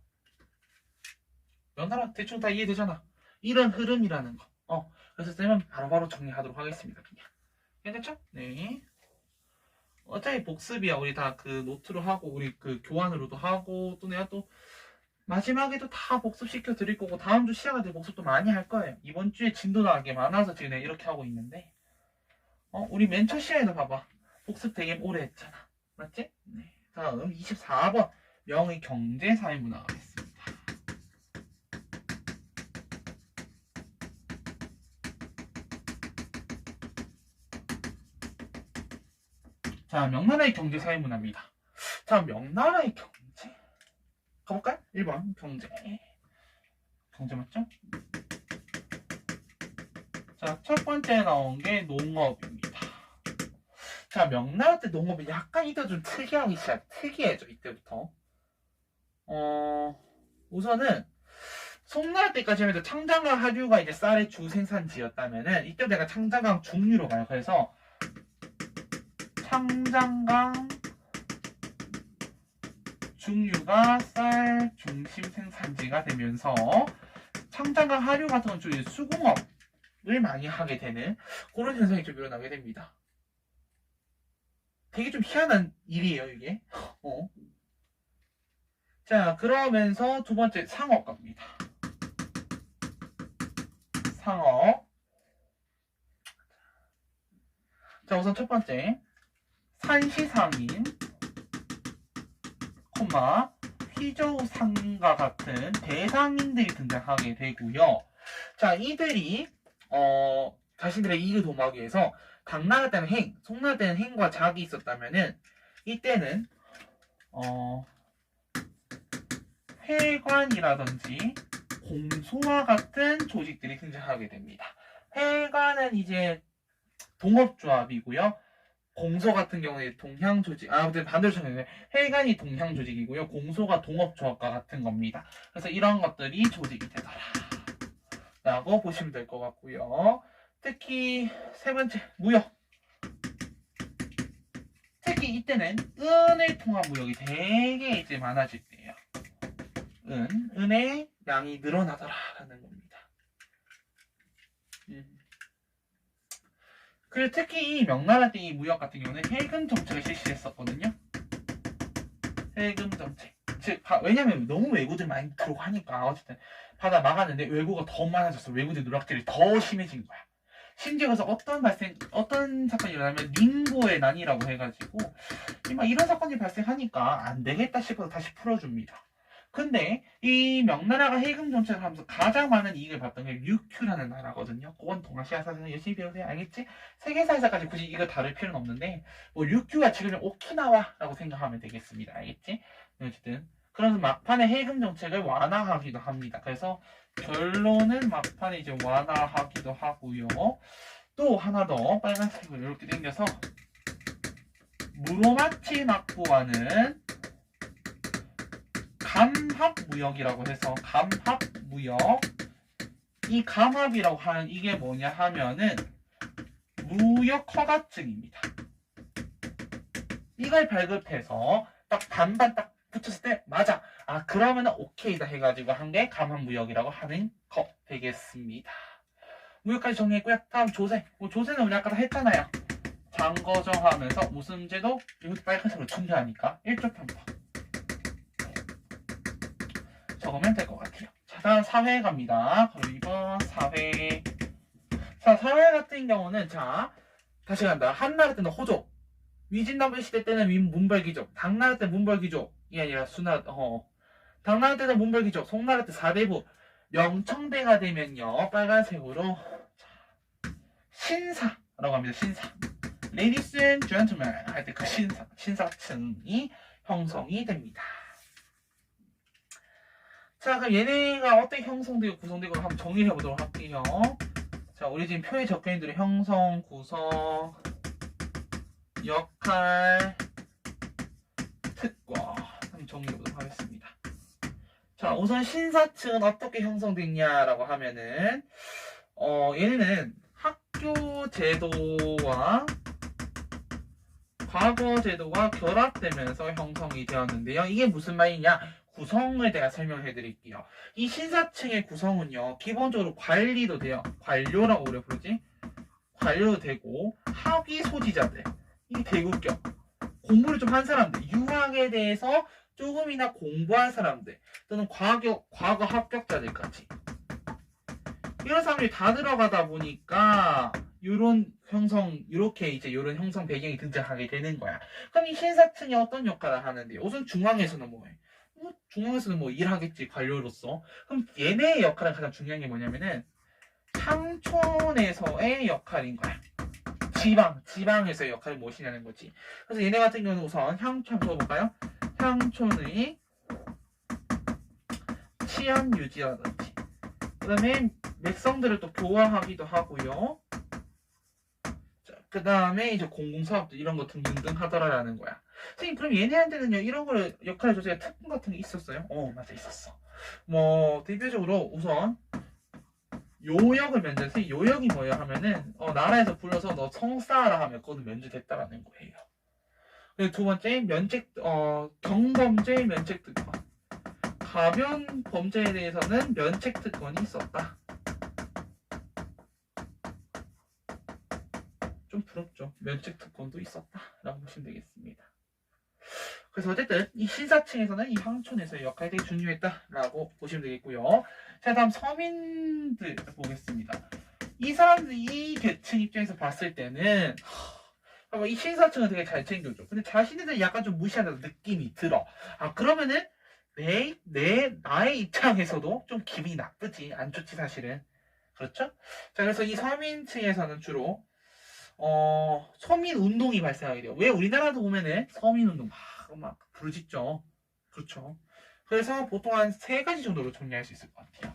명나라 대충 다 이해되잖아. 이런 흐름이라는 거. 그래서 쌤은 바로바로 정리하도록 하겠습니다. 그냥. 이해됐죠? 네. 어차피 복습이야. 우리 다 그 노트로 하고 우리 그 교환으로도 하고 또 내가 또 마지막에도 다 복습시켜 드릴 거고 다음 주 시작할 때 복습도 많이 할 거예요. 이번 주에 진도 나가게 많아서 지금 내가 이렇게 하고 있는데 우리 맨 첫 시간에도 봐봐. 복습 되게 오래 했잖아. 맞지? 네. 다음 24번 명의 경제 사회문화 하겠습니다. 자, 명나라의 경제 사회문화입니다. 자, 명나라의 경제 가볼까요? 1번 경제 맞죠? 자, 첫 번째 나온 게 농업입니다. 자, 명나라 때 농업이 약간 이때 좀 특이해져 이때부터. 우선은 송나라 때까지 하면 창장강 하류가 이제 쌀의 주 생산지였다면은 이때부터 약간 창장강 중류로 가요. 그래서 창장강 중류가 쌀 중심 생산지가 되면서 창장강 하류 같은 건 좀 수공업을 많이 하게 되는 그런 현상이 좀 일어나게 됩니다. 되게 좀 희한한 일이에요, 이게. 자, 그러면서 두 번째 상업 갑니다. 상업. 자, 우선 첫 번째 산시상인, 휘저우상과 같은 대상인들이 등장하게 되고요. 자, 이들이 자신들의 이익을 도모하기 위해서 당나라 때는 송나라 때는 행과 작이 있었다면은 이때는 회관이라든지 공소와 같은 조직들이 등장하게 됩니다. 회관은 이제 동업조합이고요. 공소 같은 경우에 동향조직, 반대로 정리해 회관이 동향조직이고요. 공소가 동업조합과 같은 겁니다. 그래서 이런 것들이 조직이 되더라 라고 보시면 될 것 같고요. 특히 세 번째, 무역. 특히 이때는 은을 통한 무역이 되게 이제 많아질 때예요. 은의 양이 늘어나더라라는 겁니다. 그리고 특히 이 명나라 때 이 무역 같은 경우는 해금 정책을 실시했었거든요. 해금 정책. 즉, 왜냐면 너무 왜구들 많이 들어오고 하니까 어쨌든 바다 막았는데 왜구가 더 많아졌어. 왜구들 누락질이 더 심해진 거야. 심지어 그래서 어떤 사건이 일어나면 링고의 난이라고 해가지고 막 이런 사건이 발생하니까 안 되겠다 싶어서 다시 풀어줍니다. 근데 이 명나라가 해금 정책을 하면서 가장 많은 이익을 봤던 게 류큐라는 나라거든요. 그건 동아시아사에서 열심히 배우세요. 알겠지? 세계사에서까지 굳이 이거 다룰 필요는 없는데 뭐 류큐가 지금 오키나와라고 생각하면 되겠습니다. 알겠지? 어쨌든 그래서 막판에 해금 정책을 완화하기도 합니다. 그래서 결론은 막판에 이제 완화하기도 하고요. 또 하나 더 빨간색을 이렇게 당겨서 무로마치 막부와는 감합무역이라고 해서 감합무역, 이 감합이라고 하는 이게 뭐냐 하면은 무역 허가증입니다. 이걸 발급해서 딱 반반 딱 붙였을 때 맞아, 아 그러면은 오케이다 해가지고 한 게 감합무역이라고 하는 거 되겠습니다. 무역까지 정리했고요. 다음 조세. 조세는 우리 아까 다 했잖아요. 장거정하면서 무슨 제도? 이것도 빨간색으로 준비하니까 1조 편법 적으면 될 것 같아요. 자, 다음 사회 갑니다. 그럼 이번 사회. 자, 사회 같은 경우는 자 다시 간다. 한나라 때는 호조, 위진남부 시대 때는 문벌귀족, 당나라 때는 문벌귀족이 아니라 당나라 때는 문벌귀족, 송나라 때 사대부, 명청대가 되면요 빨간색으로 신사라고 합니다. 신사. Ladies and gentlemen 할 때 그 신사층이 형성이 됩니다. 자, 그럼 얘네가 어떻게 형성되고 구성되고 한번 정리해 보도록 할게요. 자, 우리 지금 표에 적혀 있는 대로 형성, 구성, 역할, 특권 한번 정리해 보도록 하겠습니다. 자, 우선 신사층은 어떻게 형성됐냐라고 하면은 얘네는 학교 제도와 과거 제도가 결합되면서 형성이 되었는데요. 이게 무슨 말이냐? 구성을 내가 설명해 드릴게요. 이 신사층의 구성은요, 기본적으로 관리도 돼요. 관료라고 우리가 부르지? 관료도 되고, 학위 소지자들, 이 대국격, 공부를 좀 한 사람들, 유학에 대해서 조금이나 공부한 사람들, 또는 과거 합격자들까지. 이런 사람들이 다 들어가다 보니까, 이렇게 이제 요런 형성 배경이 등장하게 되는 거야. 그럼 이 신사층이 어떤 역할을 하는데, 우선 중앙에서는 뭐해? 중앙에서는 뭐 일하겠지, 관료로서. 그럼 얘네의 역할은 가장 중요한 게 뭐냐면은 향촌에서의 역할인 거야. 지방에서의 역할이 무엇이냐는 거지. 그래서 얘네 같은 경우는 우선 향촌 적어볼까요? 향촌의 치안 유지라든지, 그 다음에 백성들을 또 교화하기도 하고요. 그 다음에 이제 공공사업도 이런 거 등등 하더라라는 거야. 선생님, 그럼 얘네한테는요, 이런 걸 역할 조제가 특권 같은 게 있었어요? 맞아, 있었어. 뭐, 대표적으로 우선, 요역을 면제해서, 요역이 뭐예요 하면은, 나라에서 불러서 너 성싸라 하면 그거는 면제됐다라는 거예요. 그리고 두 번째, 경범죄 면책특권. 가변 범죄에 대해서는 면책특권이 있었다. 좀 부럽죠. 면책특권도 있었다라고 보시면 되겠습니다. 그래서 어쨌든 이 신사층에서는 이 향촌에서의 역할이 되게 중요했다라고 보시면 되겠고요. 자, 다음 서민들 보겠습니다. 이 사람들, 이 계층 입장에서 봤을 때는 이 신사층은 되게 잘 챙겨줘. 근데 자신들은 약간 좀 무시한다는 느낌이 들어. 그러면은 나의 입장에서도 좀 기분이 나쁘지, 안 좋지 사실은. 그렇죠? 자, 그래서 이 서민층에서는 주로 서민 운동이 발생하게 돼요. 왜? 우리나라도 보면은 서민 운동 막 부르짖죠. 그렇죠. 그래서 보통 한 3가지 정도로 정리할 수 있을 것 같아요.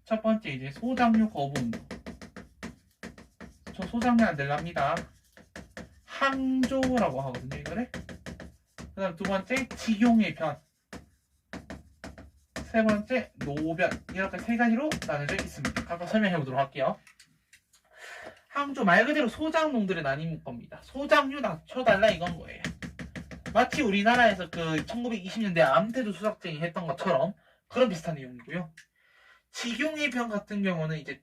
첫 번째 이제 소장류 거부 운동. 저 소장류 안 될랍니다. 항조라고 하거든요, 이거를. 그 다음 두 번째 직용의 변. 세 번째 노변. 이렇게 3가지로 나눠져 있습니다. 각각 설명해 보도록 할게요. 항조 말 그대로 소장농들의 나뉘는 겁니다. 소장류 낮춰달라 이건 거예요. 마치 우리나라에서 그 1920년대 암태조 수작쟁이 했던 것처럼 그런 비슷한 내용이고요. 직용의 변 같은 경우는 이제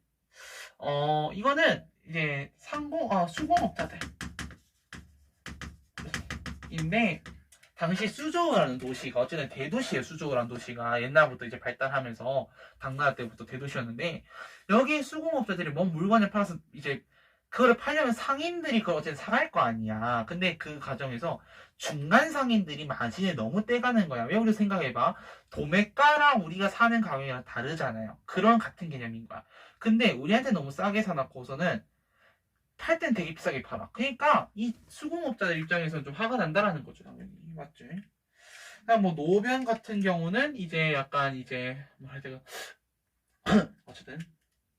이거는 이제 수공업자들 인데, 당시 수조라는 도시가 어쨌든 대도시예요. 수조라는 도시가 옛날부터 이제 발달하면서 당나라 때부터 대도시였는데, 여기 수공업자들이 뭔 물건을 팔아서 이제 그거를 팔려면 상인들이 그걸 어쨌든 사갈 거 아니야. 근데 그 과정에서 중간 상인들이 마진을 너무 떼가는 거야. 왜 우리 생각해봐. 도매가랑 우리가 사는 가격이랑 다르잖아요. 그런 같은 개념인 거야. 근데 우리한테 너무 싸게 사놓고서는 팔 땐 되게 비싸게 팔아. 그러니까 이 수공업자들 입장에서는 좀 화가 난다라는 거죠, 당연히. 맞지? 그냥 뭐 노변 같은 경우는 이제 약간 이제 뭐라 해야 되나 어쨌든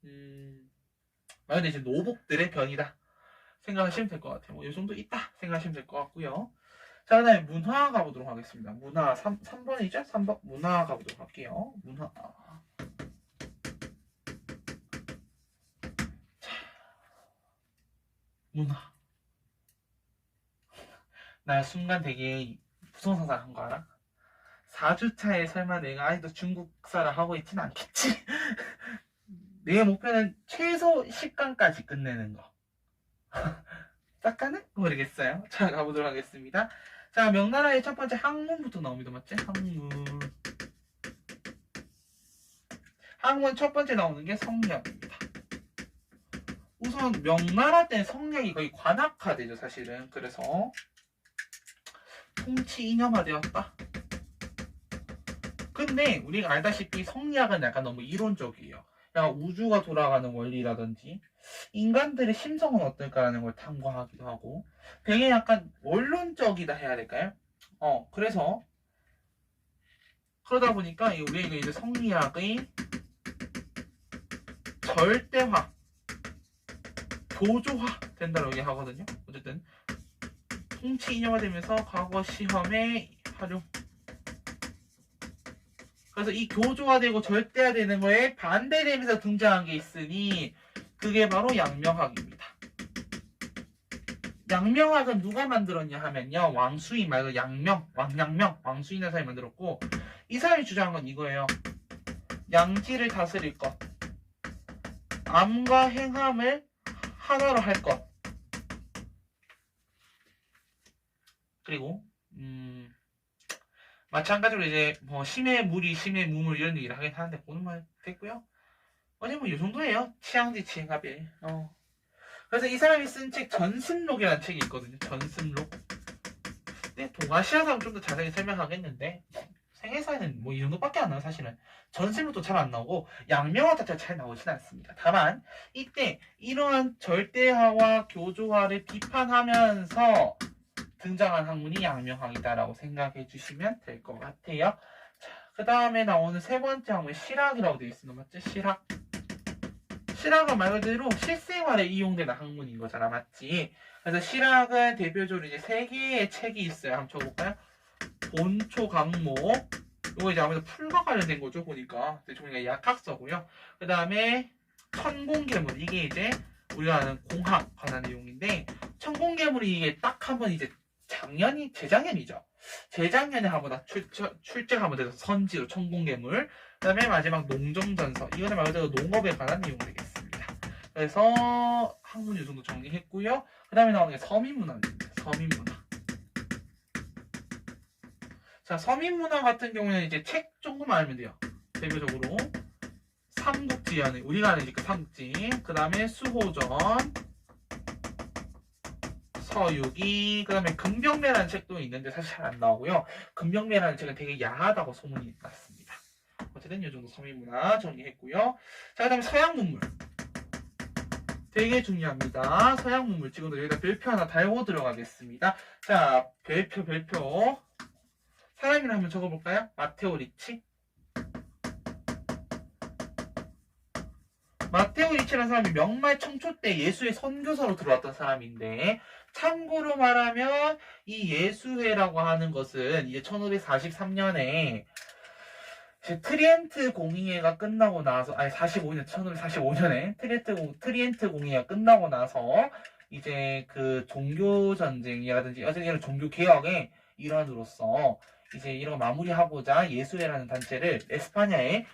근데 이제 노복들의 변이다 생각하시면 될 것 같아요. 뭐 이 정도 있다 생각하시면 될 것 같고요. 자, 그다음에 문화 가보도록 하겠습니다. 문화 3번이죠? 3번 문화 가보도록 할게요. 문화. 자, 문화. 나 순간 되게 무서운 상상한 거 알아? 4주차에 설마 내가 아직도 중국사를 하고 있진 않겠지? 내 목표는 최소 10강까지 끝내는 거. 짝가는? 모르겠어요. 자, 가보도록 하겠습니다. 자, 명나라의 첫 번째 항문부터 나옵니다. 맞지? 항문. 항문 첫 번째 나오는 게 성략입니다. 우선 명나라 때 성략이 거의 관학화되죠, 사실은. 그래서 통치 이념화되었다. 근데 우리가 알다시피 성략은 약간 너무 이론적이에요. 약간 우주가 돌아가는 원리라든지 인간들의 심성은 어떨까라는 걸 탐구하기도 하고 되게 약간 원론적이다 해야 될까요? 그래서 그러다 보니까 우리가 이제 성리학의 절대화, 교조화 된다고 얘기하거든요. 어쨌든 통치 이념화되면서 과거 시험에 활용. 그래서 이 교조화되고 절대화되는 거에 반대되면서 등장한 게 있으니 그게 바로 양명학입니다. 양명학은 누가 만들었냐 하면요. 왕수인 말고 왕양명, 왕수인이라는 사람이 만들었고 이 사람이 주장한 건 이거예요. 양지를 다스릴 것. 암과 행함을 하나로 할 것. 그리고 마찬가지로 이제 뭐 심해 무리, 심해 무물 이런 얘기를 하긴 하는데 오늘 말 됐고요. 어제 뭐 이 정도예요. 취향지 취향갑일. 그래서 이 사람이 쓴 책 전승록이라는 책이 있거든요. 전승록. 근데 동아시아사는 좀 더 자세히 설명하겠는데 생애사에는 뭐 이 정도밖에 안 나와요. 사실은 전승록도 잘 안 나오고 양명화 자체가 잘 나오진 않습니다. 다만 이때 이러한 절대화와 교조화를 비판하면서 등장한 학문이 양명학이다라고 생각해 주시면 될 것 같아요. 그 다음에 나오는 세 번째 학문이 실학이라고 되어 있습니다. 맞지? 실학. 실학은 말 그대로 실생활에 이용되는 학문인 거잖아. 맞지? 그래서 실학은 대표적으로 이제 세 개의 책이 있어요. 한번 쳐볼까요? 본초 강목. 이거 이제 아무래도 풀과 관련된 거죠. 보니까. 대충 약학서고요. 그 다음에 천공괴물. 이게 이제 우리가 아는 공학 관한 내용인데 천공괴물이 이게 딱 한번 이제 재작년이죠. 재작년에 한번 출제가 한번 돼서 선지로 천공괴물. 그 다음에 마지막 농정전서. 이거는 말 그대로 농업에 관한 내용이 되겠습니다. 그래서 학문 이 정도 정리했고요. 그 다음에 나오는 게 서민문화입니다. 서민문화. 자, 서민문화 같은 경우는 이제 책 정도만 알면 돼요. 대표적으로 삼국지연의 우리가 아는 이제 그 삼국지. 그 다음에 수호전, 서유기, 그 다음에 금병매라는 책도 있는데 사실 잘 안 나오고요. 금병매라는 책은 되게 야하다고 소문이 났습니다. 어쨌든 이 정도 서민문화 정리했고요. 자, 그 다음에 서양문물. 되게 중요합니다. 서양문물 지금도 여기다 별표 하나 달고 들어가겠습니다. 자, 별표. 사람이라 한번 적어볼까요? 마테오 리치. 마테오 리치라는 사람이 명말 청초 때 예수의 선교사로 들어왔던 사람인데 참고로 말하면 이 예수회라고 하는 것은 이제 1543년에 트리엔트 공의회가 끝나고 나서 1545년에 트리엔트 공의회가 끝나고 나서 이제 그 종교 전쟁이라든지 어쨌든 종교 개혁의 일환으로서 이제 이런 거 마무리하고자 예수회라는 단체를 에스파냐에서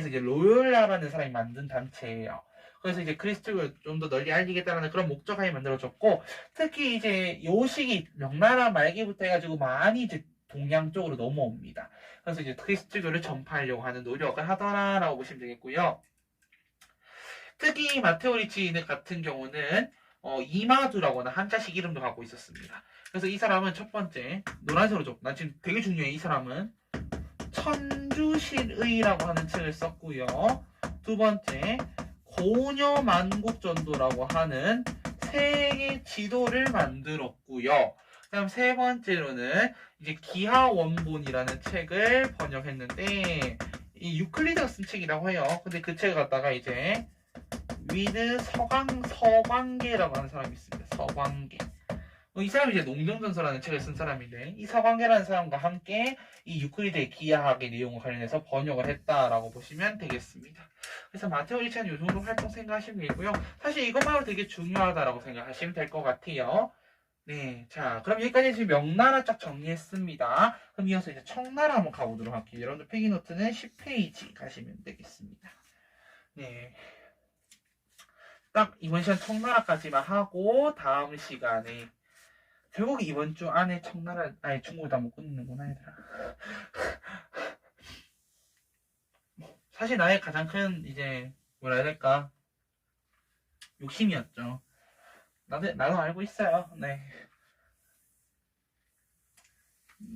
이제 로요라라는 사람이 만든 단체예요. 그래서 이제 그리스도를 좀 더 널리 알리겠다는 그런 목적하에 만들어졌고 특히 이제 요 시기 명나라 말기부터 해가지고 많이 이제 동양 쪽으로 넘어옵니다. 그래서 이제 그리스도교를 전파하려고 하는 노력을 하더라라고 보시면 되겠고요. 특히 마테오 리치 같은 경우는 이마두라고나 한자식 이름도 갖고 있었습니다. 그래서 이 사람은 첫 번째 노란색으로 줘. 난 지금 되게 중요해. 이 사람은 천주실의라고 하는 책을 썼고요. 두 번째 고녀만국전도라고 하는 세계 지도를 만들었고요. 그다음 세 번째로는 이제 기하원본이라는 책을 번역했는데 이 유클리드가 쓴 책이라고 해요. 근데 그 책을 갖다가 이제 위드 서광계라고 하는 사람이 있습니다. 서광계. 이 사람이 이제 농경전서라는 책을 쓴 사람인데 이 서광계라는 사람과 함께 이 유클리드의 기하학의 내용과 관련해서 번역을 했다라고 보시면 되겠습니다. 그래서 마테오 리치는 이 정도 활동 생각하시면 되고요. 사실 이것만으로 되게 중요하다라고 생각하시면 될 것 같아요. 네, 자, 그럼 여기까지 지금 명나라 쫙 정리했습니다. 그럼 이어서 이제 청나라 한번 가보도록 할게요. 여러분들 필기노트는 10페이지 가시면 되겠습니다. 네. 딱 이번 시간 청나라까지만 하고 다음 시간에 결국 이번 주 안에 청나라 아니 중국을 다 못 끊는구나 얘들아. 사실 나의 가장 큰 이제 뭐라 해야 될까 욕심이었죠. 나도 알고 있어요. 네.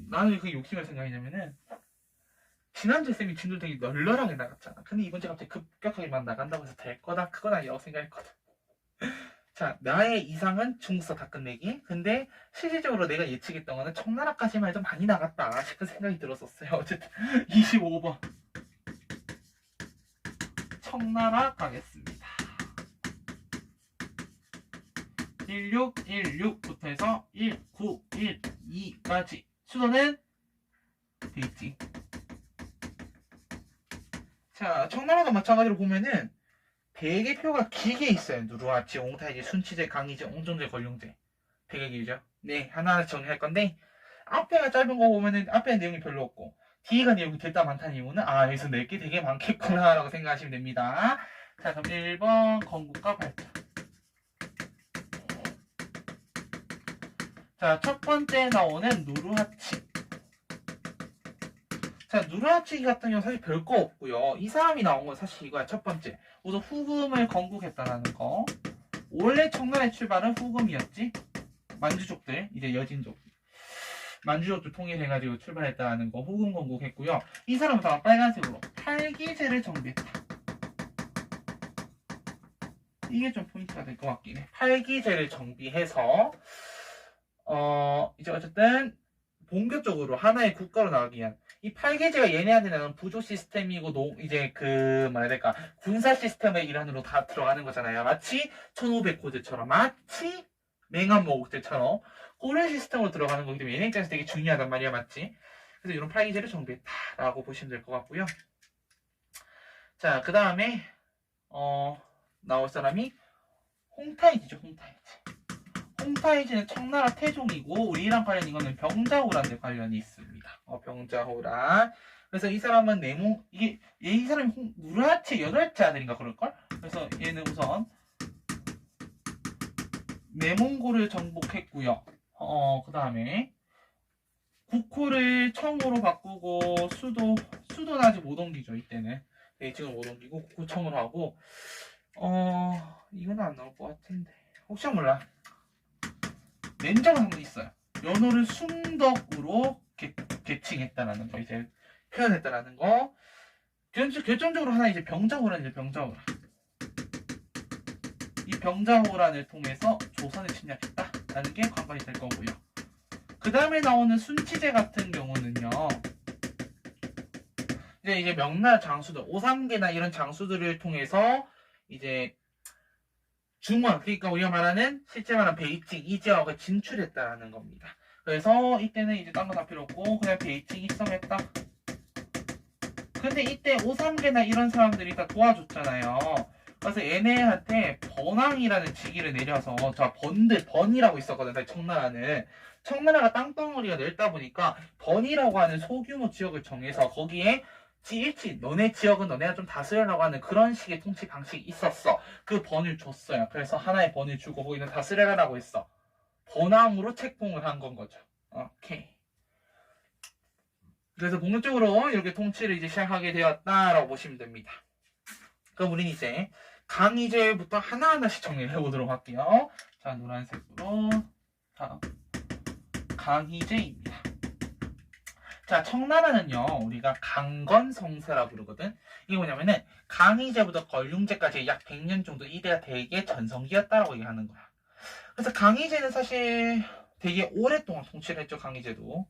나는 그 욕심을 생각했냐면은 지난주에 쌤이 진도 되게 널널하게 나갔잖아. 근데 이번 주에 갑자기 급격하게만 나간다고 해서 될 거다. 그건 아니라고 생각했거든. 자, 나의 이상은 중국서 다 끝내기. 근데 실질적으로 내가 예측했던 거는 청나라까지만 해도 많이 나갔다 싶은 생각이 들었었어요. 어쨌든 25번 청나라 가겠습니다. 1616부터 해서 1912까지 수도는 베이징. 자, 청나라도 마찬가지로 보면은 대개표가 길게 있어요. 누르하치, 옹타이지, 순치제, 강희제, 옹정제, 권룡제. 되게 길죠? 네, 하나하나 정리할 건데 앞에가 짧은 거 보면은 앞에 내용이 별로 없고 뒤가 내용이 됐다 많다는 이유는 여기서 낼 게 되게 많겠구나 라고 생각하시면 됩니다. 자, 그럼 1번 건국과 발전. 자, 첫 번째 나오는 누르하치. 자, 누르하치 같은 경우는 사실 별거 없고요. 이 사람이 나온 건 사실 이거야. 첫 번째. 우선 후금을 건국했다라는 거. 원래 청나라의 출발은 후금이었지. 만주족들, 이제 여진족. 만주족들 통일해가지고 출발했다는 거 후금 건국했고요. 이 사람은 다 빨간색으로 팔기제를 정비했다. 이게 좀 포인트가 될 것 같긴 해. 팔기제를 정비해서 이제 어쨌든 본격적으로 하나의 국가로 나가기 위한 이 팔계제가 얘네한테는 부조 시스템이고 이제 그 뭐라 해야 될까 군사 시스템의 일환으로 다 들어가는 거잖아요. 마치 1500호제처럼 마치 맹한모국제처럼 그런 시스템으로 들어가는 거기 때문에 얘네 입장에서 되게 중요하단 말이야. 맞지? 그래서 이런 팔계제를 정비했다라고 보시면 될 것 같고요. 자, 그 다음에 나올 사람이 홍타이지죠. 홍타이지는 청나라 태종이고 우리랑 관련 이거는 병자호란에 관련이 있습니다. 병자호란. 그래서 이 사람은 이 사람이 누르하치 8째 아들인가 그럴걸? 그래서 얘는 우선 내몽고를 정복했고요. 그 다음에 국호를 청으로 바꾸고 수도는 아직 못 옮기죠. 이때는 베이징을 못 옮기고 국호 청으로 하고 이건 안 나올 것 같은데 혹시 몰라. 맹자가 한 번 있어요. 연호를 순덕으로 계칭했다라는 거, 이제 표현했다라는 거. 결정적으로 하나 이제 병자호란이죠. 병자호란. 이 병자호란을 통해서 조선을 침략했다라는 게 관건이 될 거고요. 그 다음에 나오는 순치제 같은 경우는요. 이제 명나라 장수들, 오삼계나 이런 장수들을 통해서 이제 중원, 그러니까 우리가 말하는 실제 말하는 베이징 이 지역을 진출했다라는 겁니다. 그래서 이때는 이제 딴 거 다 필요 없고 그냥 베이징 입성했다. 근데 이때 오삼계나 이런 사람들이 다 도와줬잖아요. 그래서 얘네한테 번왕이라는 직위를 내려서 번이라고 있었거든. 청나라는. 청나라가 땅덩어리가 넓다 보니까 번이라고 하는 소규모 지역을 정해서 거기에 너네 지역은 너네가 좀 다스려라고 하는 그런 식의 통치 방식이 있었어. 그 번을 줬어요. 그래서 하나의 번을 주고 거기는 다스려라라고 했어. 번왕으로 책봉을 한 건 거죠. 오케이. 그래서 본격적으로 이렇게 통치를 이제 시작하게 되었다라고 보시면 됩니다. 그럼 우리는 이제 강의제부터 하나하나씩 정리를 해보도록 할게요. 자, 노란색으로. 자, 강의제입니다. 자, 청나라는요, 우리가 강건성세라고 부르거든. 이게 뭐냐면은, 강의제부터 걸륭제까지 약 100년 정도 이래가 되게 전성기였다라고 얘기하는 거야. 그래서 강의제는 사실 되게 오랫동안 통치를 했죠, 강의제도.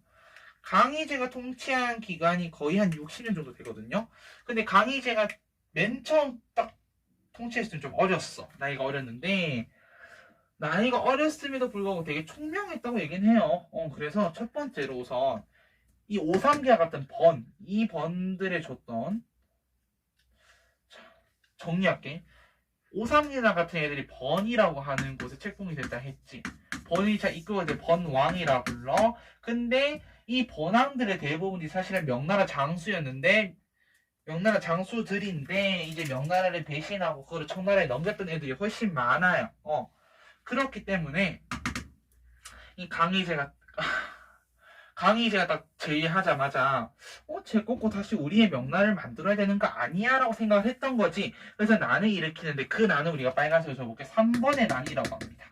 강의제가 통치한 기간이 거의 한 60년 정도 되거든요. 근데 강의제가 맨 처음 딱 통치했을 때 좀 어렸어. 나이가 어렸는데, 나이가 어렸음에도 불구하고 되게 총명했다고 얘기는 해요. 그래서 첫 번째로 우선, 이 오삼계와 같은 이 번들에 줬던, 자, 정리할게. 오삼계나 같은 애들이 번이라고 하는 곳에 책봉이 됐다 했지. 번이 잘 이끌고 이제 번왕이라 불러. 근데 이 번왕들의 대부분이 사실은 명나라 장수였는데, 명나라 장수들인데, 이제 명나라를 배신하고 그걸 청나라에 넘겼던 애들이 훨씬 많아요. 그렇기 때문에, 이 강희제가 딱 제의하자마자 쟤 꽂고 다시 우리의 명나라를 만들어야 되는 거 아니야? 라고 생각을 했던 거지. 그래서 난을 일으키는데 그 난을 우리가 빨간색으로 적어볼게. 3번의 난이라고 합니다.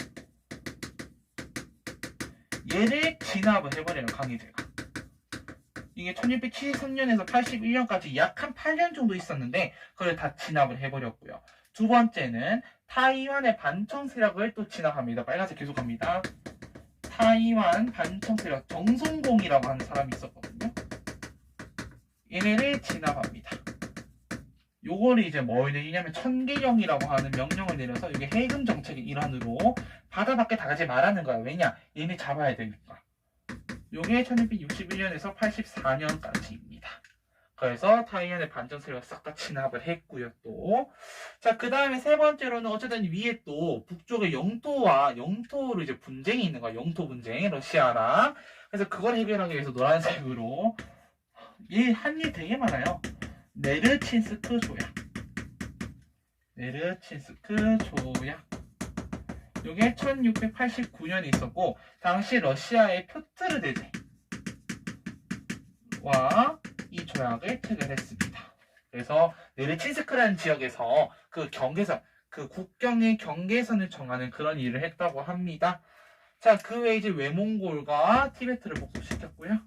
얘를 진압을 해버려요, 강희제가. 이게 1673년에서 81년까지 약 한 8년 정도 있었는데 그걸 다 진압을 해버렸고요. 두 번째는 타이완의 반청세력을 또 진압합니다. 빨간색 계속합니다. 타이완 반청세력 정송공이라고 하는 사람이 있었거든요. 얘네를 진압합니다. 요거를 이제 뭘 내리냐면 천계령이라고 하는 명령을 내려서 이게 해금 정책의 일환으로 바다 밖에 나가지 말라는 거야. 왜냐? 얘네 잡아야 되니까. 요게 1661년에서 84년까지입니다. 그래서 타이완의 반정세력을 싹 다 진압을 했고요. 또, 자, 그 다음에 세 번째로는 어쨌든 위에 또 북쪽의 영토로 이제 분쟁이 있는 거야. 영토 분쟁, 러시아랑. 그래서 그걸 해결하기 위해서 노란색으로 한 일 되게 많아요. 네르친스크 조약. 네르친스크 조약. 요게 1689년에 있었고, 당시 러시아의 표트르 대제와 이 조약을 체결했습니다. 그래서 네르친스크라는 지역에서 그 국경의 경계선을 정하는 그런 일을 했다고 합니다. 자, 그 외에 이제 외몽골과 티베트를 복수시켰고요.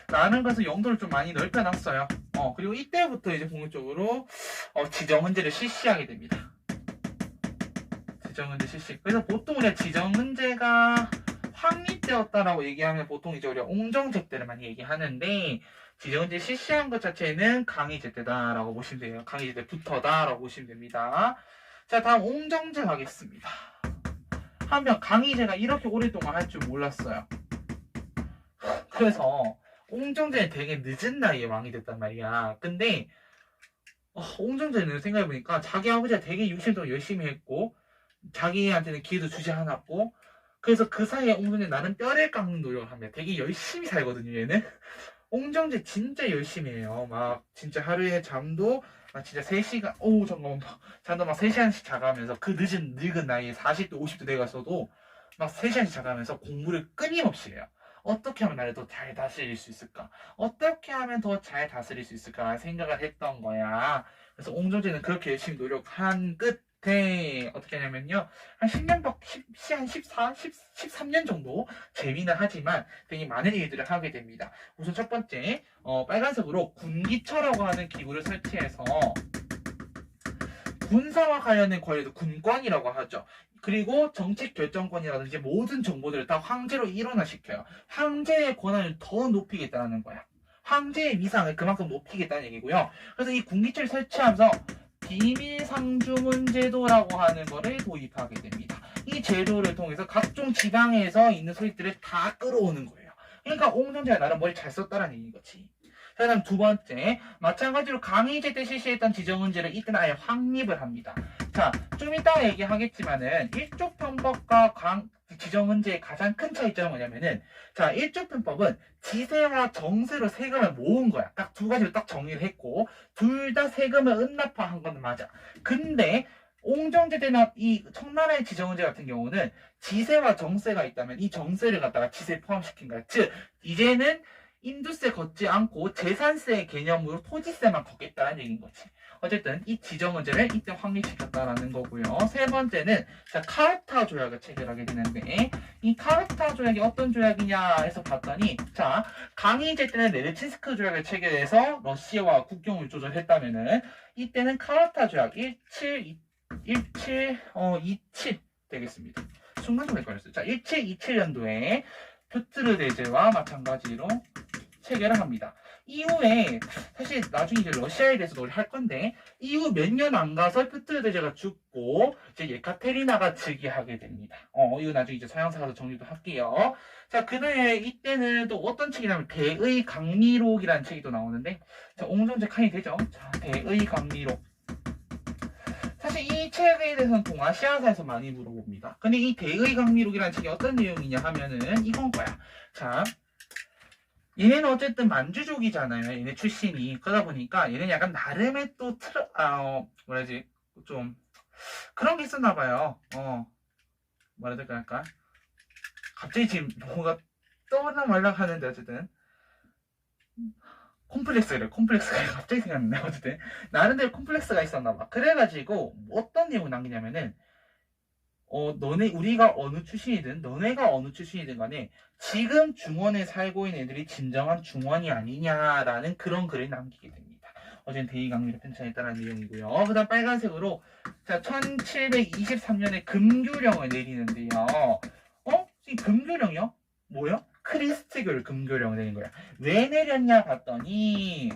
라는 것은 영도를 좀 많이 넓혀놨어요. 그리고 이때부터 이제 본격적으로 지정은제를 실시하게 됩니다. 지정은제 실시. 그래서 보통 우리가 지정은제가 확립되었다라고 얘기하면 보통 이제 우리가 옹정제 때를 많이 얘기하는데 지정은제 실시한 것 자체는 강희제 때다라고 보시면 돼요. 강희제 때부터다라고 보시면 됩니다. 자, 다음 옹정제 가겠습니다. 한편 강희제가 이렇게 오랫동안 할 줄 몰랐어요. 그래서 옹정제는 되게 늦은 나이에 왕이 됐단 말이야. 근데 옹정제는 생각해보니까 자기 아버지가 되게 60년 동안 열심히 했고 자기한테는 기회도 주지 않았고 그래서 그 사이에 옹정제 나는 뼈를 깎는 노력을 합니다. 되게 열심히 살거든요, 얘는. 옹정제 진짜 열심히 해요. 막 진짜 하루에 잠도 진짜 3시간, 잠깐만. 잠도 막 3시간씩 자가면서 그 늙은 나이에 40대, 50대 돼가서도 막 3시간씩 자가면서 공부를 끊임없이 해요. 어떻게 하면 나를 더 잘 다스릴 수 있을까? 어떻게 하면 더 잘 다스릴 수 있을까? 생각을 했던 거야. 그래서 옹정제는 그렇게 열심히 노력한 끝에 어떻게 하냐면요. 한 13년 정도 재미는 하지만 되게 많은 일들을 하게 됩니다. 우선 첫 번째, 빨간색으로 군기처라고 하는 기구를 설치해서 군사와 관련된 권리도 군권이라고 하죠. 그리고 정책 결정권이라든지 모든 정보들을 다 황제로 일원화시켜요. 황제의 권한을 더 높이겠다는 거야. 황제의 위상을 그만큼 높이겠다는 얘기고요. 그래서 이 군기처를 설치하면서 비밀상주문제도라고 하는 거를 도입하게 됩니다. 이 제도를 통해서 각종 지방에서 있는 소식들을 다 끌어오는 거예요. 그러니까 옹정제가 나름 머리 잘 썼다는 얘기인 거지. 그 다음 두 번째, 마찬가지로 강희제 때 실시했던 지정은제를 이때는 아예 확립을 합니다. 자, 좀 이따가 얘기하겠지만은 일족편법과 지정은제의 가장 큰 차이점은 뭐냐면은 자, 일족편법은 지세와 정세로 세금을 모은 거야. 딱 두 가지로 딱 정리를 했고 둘 다 세금을 은납한 건 맞아. 근데 옹정제 때나 이 청나라의 지정은제 같은 경우는 지세와 정세가 있다면 이 정세를 갖다가 지세에 포함시킨 거야. 즉 이제는 인두세 걷지 않고 재산세 개념으로 토지세만 걷겠다는 얘기인 거지. 어쨌든 이 지정의제를 이때 확립시켰다라는 거고요. 세 번째는 자, 카르타 조약을 체결하게 되는데 이 카르타 조약이 어떤 조약이냐 해서 봤더니 자, 강희제 때는 네르친스크 조약을 체결해서 러시아와 국경을 조절했다면은 이때는 카르타 조약 27 되겠습니다. 순간 좀 헷갈렸어요. 자, 1727년도에 퓨트르 대제와 마찬가지로 체결을 합니다. 이후에 사실 나중에 이제 러시아에 대해서 우리 할 건데 이후 몇 년 안 가서 퓨트르 대제가 죽고 이제 예카테리나가 즉위하게 됩니다. 이거 나중에 이제 서양사 가서 정리도 할게요. 자, 그다음에 이때는 또 어떤 책이냐면 대의 강리록이라는 책이 또 나오는데 자, 옹정제 칸이 되죠. 자, 대의 강리록. 사실 이 책에 대해서는 동아시아사에서 많이 물어봅니다. 근데 이 대의 강리록이라는 책이 어떤 내용이냐 하면은 이건 거야. 자, 얘네는 어쨌든 만주족이잖아요. 얘네 출신이. 그러다 보니까 얘는 약간 나름의 또 뭐라지 좀 그런 게 있었나 봐요. 뭐라 해야 될까? 갑자기 지금 뭐가 떠올라 말라 하는데 어쨌든 콤플렉스가 갑자기 생각났네. 어쨌든 나름대로 콤플렉스가 있었나 봐. 그래가지고 어떤 내용을 남기냐면은 우리가 어느 출신이든 너네가 어느 출신이든 간에 지금 중원에 살고 있는 애들이 진정한 중원이 아니냐라는 그런 글을 남기게 됩니다. 어제는 대의강리를 편찬했다는 내용이고요. 그 다음 빨간색으로 자 1723년에 금교령을 내리는데요. 이 금교령이요? 뭐요? 크리스트교를 금교령을 내린 거야. 왜 내렸냐 봤더니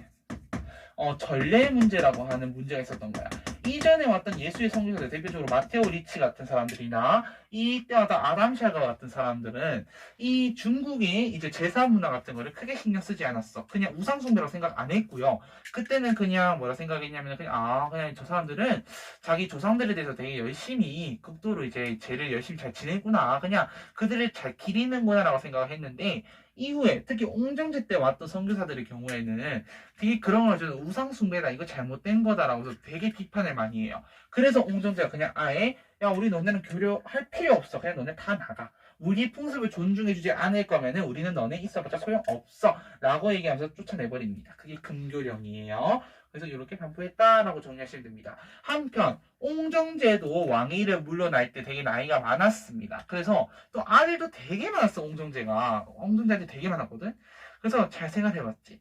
전례 문제라고 하는 문제가 있었던 거야. 이전에 왔던 예수의 선교사들, 대표적으로 마테오 리치 같은 사람들이나 이때마다 아담 샬가 같은 사람들은 이 중국의 이제 제사 문화 같은 거를 크게 신경 쓰지 않았어. 그냥 우상숭배라고 생각 안 했고요. 그때는 그냥 뭐라 생각했냐면 그냥 저 사람들은 자기 조상들에 대해서 되게 열심히 극도로 이제 죄를 열심히 잘 지내구나. 그냥 그들을 잘 기리는구나라고 생각을 했는데 이후에 특히 옹정제 때 왔던 선교사들의 경우에는 되게 그런 걸 좀 우상숭배다 이거 잘못된 거다라고 해서 되게 비판을 많이 해요. 그래서 옹정제가 그냥 아예 야 우리 너네는 교류할 필요 없어. 그냥 너네 다 나가. 우리 풍습을 존중해주지 않을 거면은 우리는 너네 있어봤자 소용없어 라고 얘기하면서 쫓아내버립니다. 그게 금교령이에요. 그래서 이렇게 반포했다라고 정리하시면 됩니다. 한편 옹정제도 왕위를 물러날 때 되게 나이가 많았습니다. 그래서 또 아들도 되게 많았어. 옹정제한테 되게 많았거든. 그래서 잘 생각해봤지.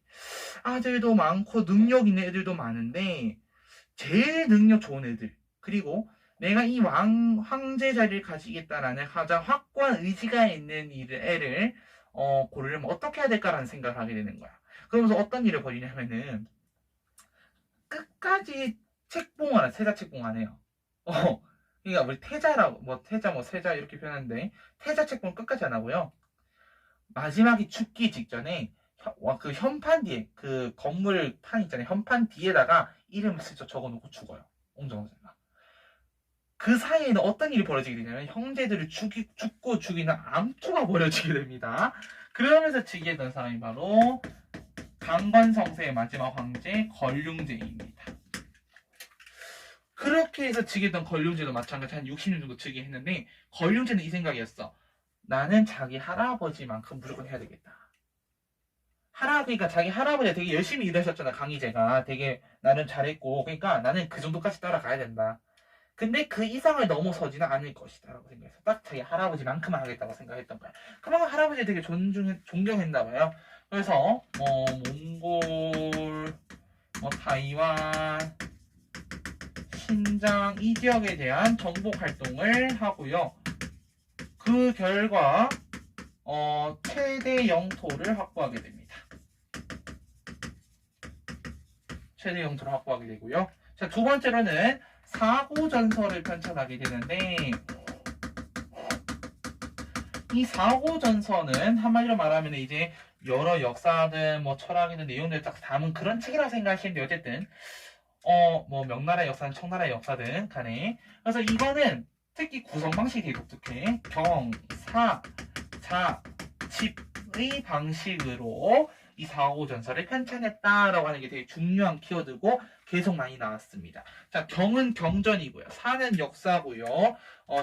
아들도 많고 능력 있는 애들도 많은데 제일 능력 좋은 애들 그리고 내가 이 황제 자리를 가지겠다라는 가장 확고한 의지가 있는 애를 고르려면 어떻게 해야 될까라는 생각을 하게 되는 거야. 그러면서 어떤 일을 벌이냐면은 끝까지 세자 책봉 안 해요. 그러니까 우리 태자라고 세자 이렇게 표현하는데 태자 책봉 끝까지 안 하고요. 마지막에 죽기 직전에 그 현판 뒤에 그 건물 판 있잖아요. 현판 뒤에다가 이름을 슬쩍 적어놓고 죽어요. 옹정제가. 그 사이에는 어떤 일이 벌어지게 되냐면 형제들을 죽고 죽이는 암투가 벌어지게 됩니다. 그러면서 즉위했던 사람이 바로 강건성세의 마지막 황제 걸륭제입니다. 그렇게 해서 즉위했던 걸륭제도 마찬가지 한 60년 정도 즉위했는데 걸륭제는 이 생각이었어. 나는 자기 할아버지만큼 무조건 해야 되겠다. 그러니까 자기 할아버지가 되게 열심히 일하셨잖아. 강희제가 되게 나는 잘했고 그러니까 나는 그 정도까지 따라가야 된다. 근데 그 이상을 넘어서지는 않을 것이다 라고 생각해서 딱 자기 할아버지만큼만 하겠다고 생각했던 거야. 그만큼 할아버지 되게 존경했나 봐요. 그래서 몽골, 타이완, 신장 이 지역에 대한 정복 활동을 하고요. 그 결과 최대 영토를 확보하게 됩니다. 최대 영토를 확보하게 되고요. 자, 두 번째로는 사고전서를 편찬하게 되는데 이 사고전서는 한마디로 말하면 이제 여러 역사든 철학이든 내용들을 딱 담은 그런 책이라고 생각하시면 돼요. 어쨌든 명나라의 역사든 청나라의 역사든 간에 그래서 이거는 특히 구성 방식이 되게 독특해. 경, 사, 자, 집의 방식으로 이 사고전서를 편찬했다라고 하는 게 되게 중요한 키워드고 계속 많이 나왔습니다. 자, 경은 경전이고요. 사는 역사고요.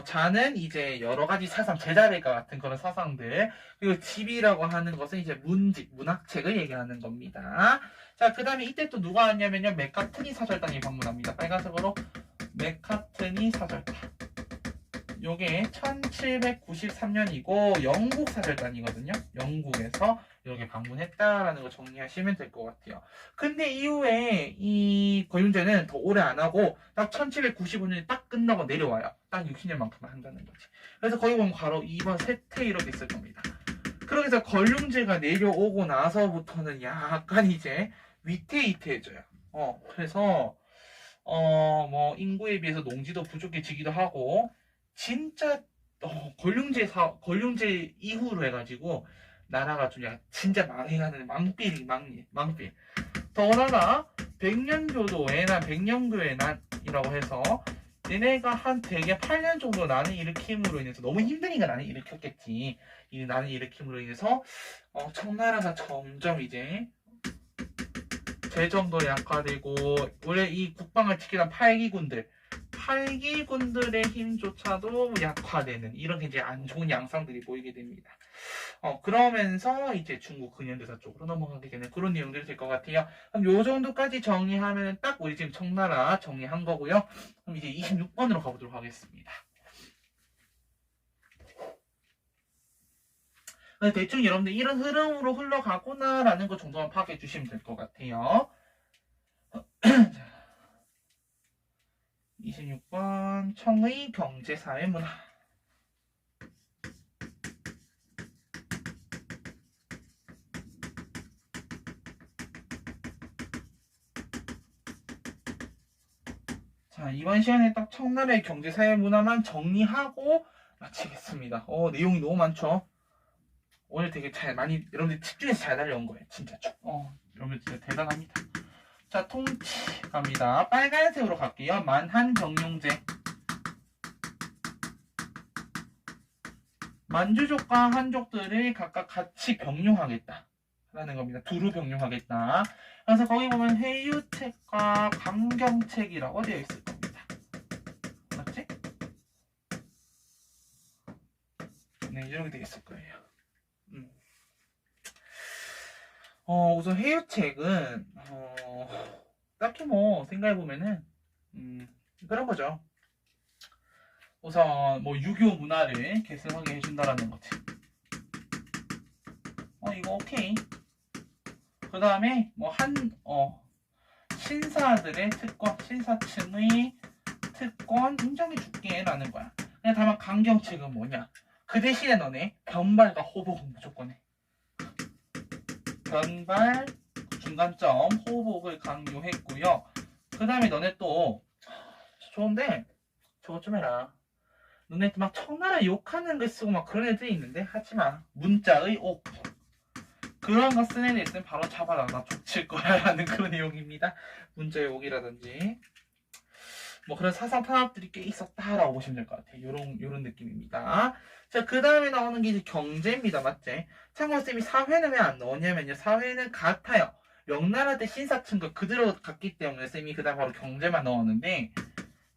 자는 이제 여러 가지 사상, 제자들과 같은 그런 사상들. 그리고 집이라고 하는 것은 이제 문집, 문학책을 얘기하는 겁니다. 자, 그 다음에 이때 또 누가 왔냐면요. 맥카트니 사절단이 방문합니다. 빨간색으로 맥카트니 사절단. 요게 1793년이고 영국 사절단이거든요. 영국에서 이렇게 방문했다라는 거 정리하시면 될 것 같아요. 근데 이후에 이 권륜제는 더 오래 안 하고 딱 1795년이 딱 끝나고 내려와요. 딱 60년만큼 한다는 거지. 그래서 거기 보면 바로 2번 세태 이렇게 있을 겁니다. 그러면서 권륜제가 내려오고 나서부터는 약간 이제 위태위태해져요. 그래서 뭐 인구에 비해서 농지도 부족해지기도 하고 진짜 권룡제 이후로 해가지고 나라가 좀 진짜 망해가는 망필. 더구나 백년교도의 난이라고 해서 얘네가 한 대개 8년 정도 난을 일으킴으로 인해서 너무 힘드니까 난을 일으켰겠지. 이 난을 일으킴으로 인해서 청나라가 점점 이제 재정도 약화되고 원래 이 국방을 지키던 팔기군들의 힘조차도 약화되는 이런 굉장히 안 좋은 양상들이 보이게 됩니다. 그러면서 이제 중국 근현대사 쪽으로 넘어가게 되는 그런 내용들이 될 것 같아요. 그럼 요 정도까지 정리하면 딱 우리 지금 청나라 정리한 거고요. 그럼 이제 26번으로 가보도록 하겠습니다. 대충 여러분들 이런 흐름으로 흘러가구나라는 거 정도만 파악해 주시면 될 것 같아요. 26번 청의 경제사회문화. 자, 이번 시간에 딱 청나라의 경제사회문화만 정리하고 마치겠습니다. 내용이 너무 많죠? 오늘 되게 여러분들 집중해서 잘 달려온 거예요. 진짜. 여러분들 진짜 대단합니다. 자, 통치 갑니다. 빨간색으로 갈게요. 만한정용제. 만주족과 한족들을 각각 같이 병용하겠다. 라는 겁니다. 두루 병용하겠다. 그래서 거기 보면 회유책과 강경책이라고 되어 있을 겁니다. 맞지? 네, 이렇게 되어 있을 거예요. 우선 회유책은 딱히 뭐 생각해보면은 그런 거죠. 우선 뭐 유교 문화를 계승하게 해준다라는 거지. 이거 오케이. 그 다음에 뭐 신사들의 특권, 신사층의 특권 인정해줄게 라는 거야. 그냥 다만 강경책은 뭐냐? 그 대신에 너네 변발과 호복은 무조건 해. 변발, 중간점, 호복을 강요했고요. 그 다음에 너네 또 좋은데 저거 좀 해라. 너네 막 청나라 욕하는 글 쓰고 막 그런 애들이 있는데 하지마. 문자의 옥. 그런 거 쓰는 애들 있으면 바로 잡아라. 나 족칠 거야 라는 그런 내용입니다. 문자의 옥이라든지 뭐 그런 사상 탄압들이 꽤 있었다라고 보시면 될 것 같아요. 요런 느낌입니다. 자, 그 다음에 나오는 게 이제 경제입니다. 맞지? 참고로 쌤이 사회는 왜 안 넣었냐면요. 사회는 같아요. 명나라 때 신사층과 그대로 갔기 때문에 쌤이 그 다음 바로 경제만 넣었는데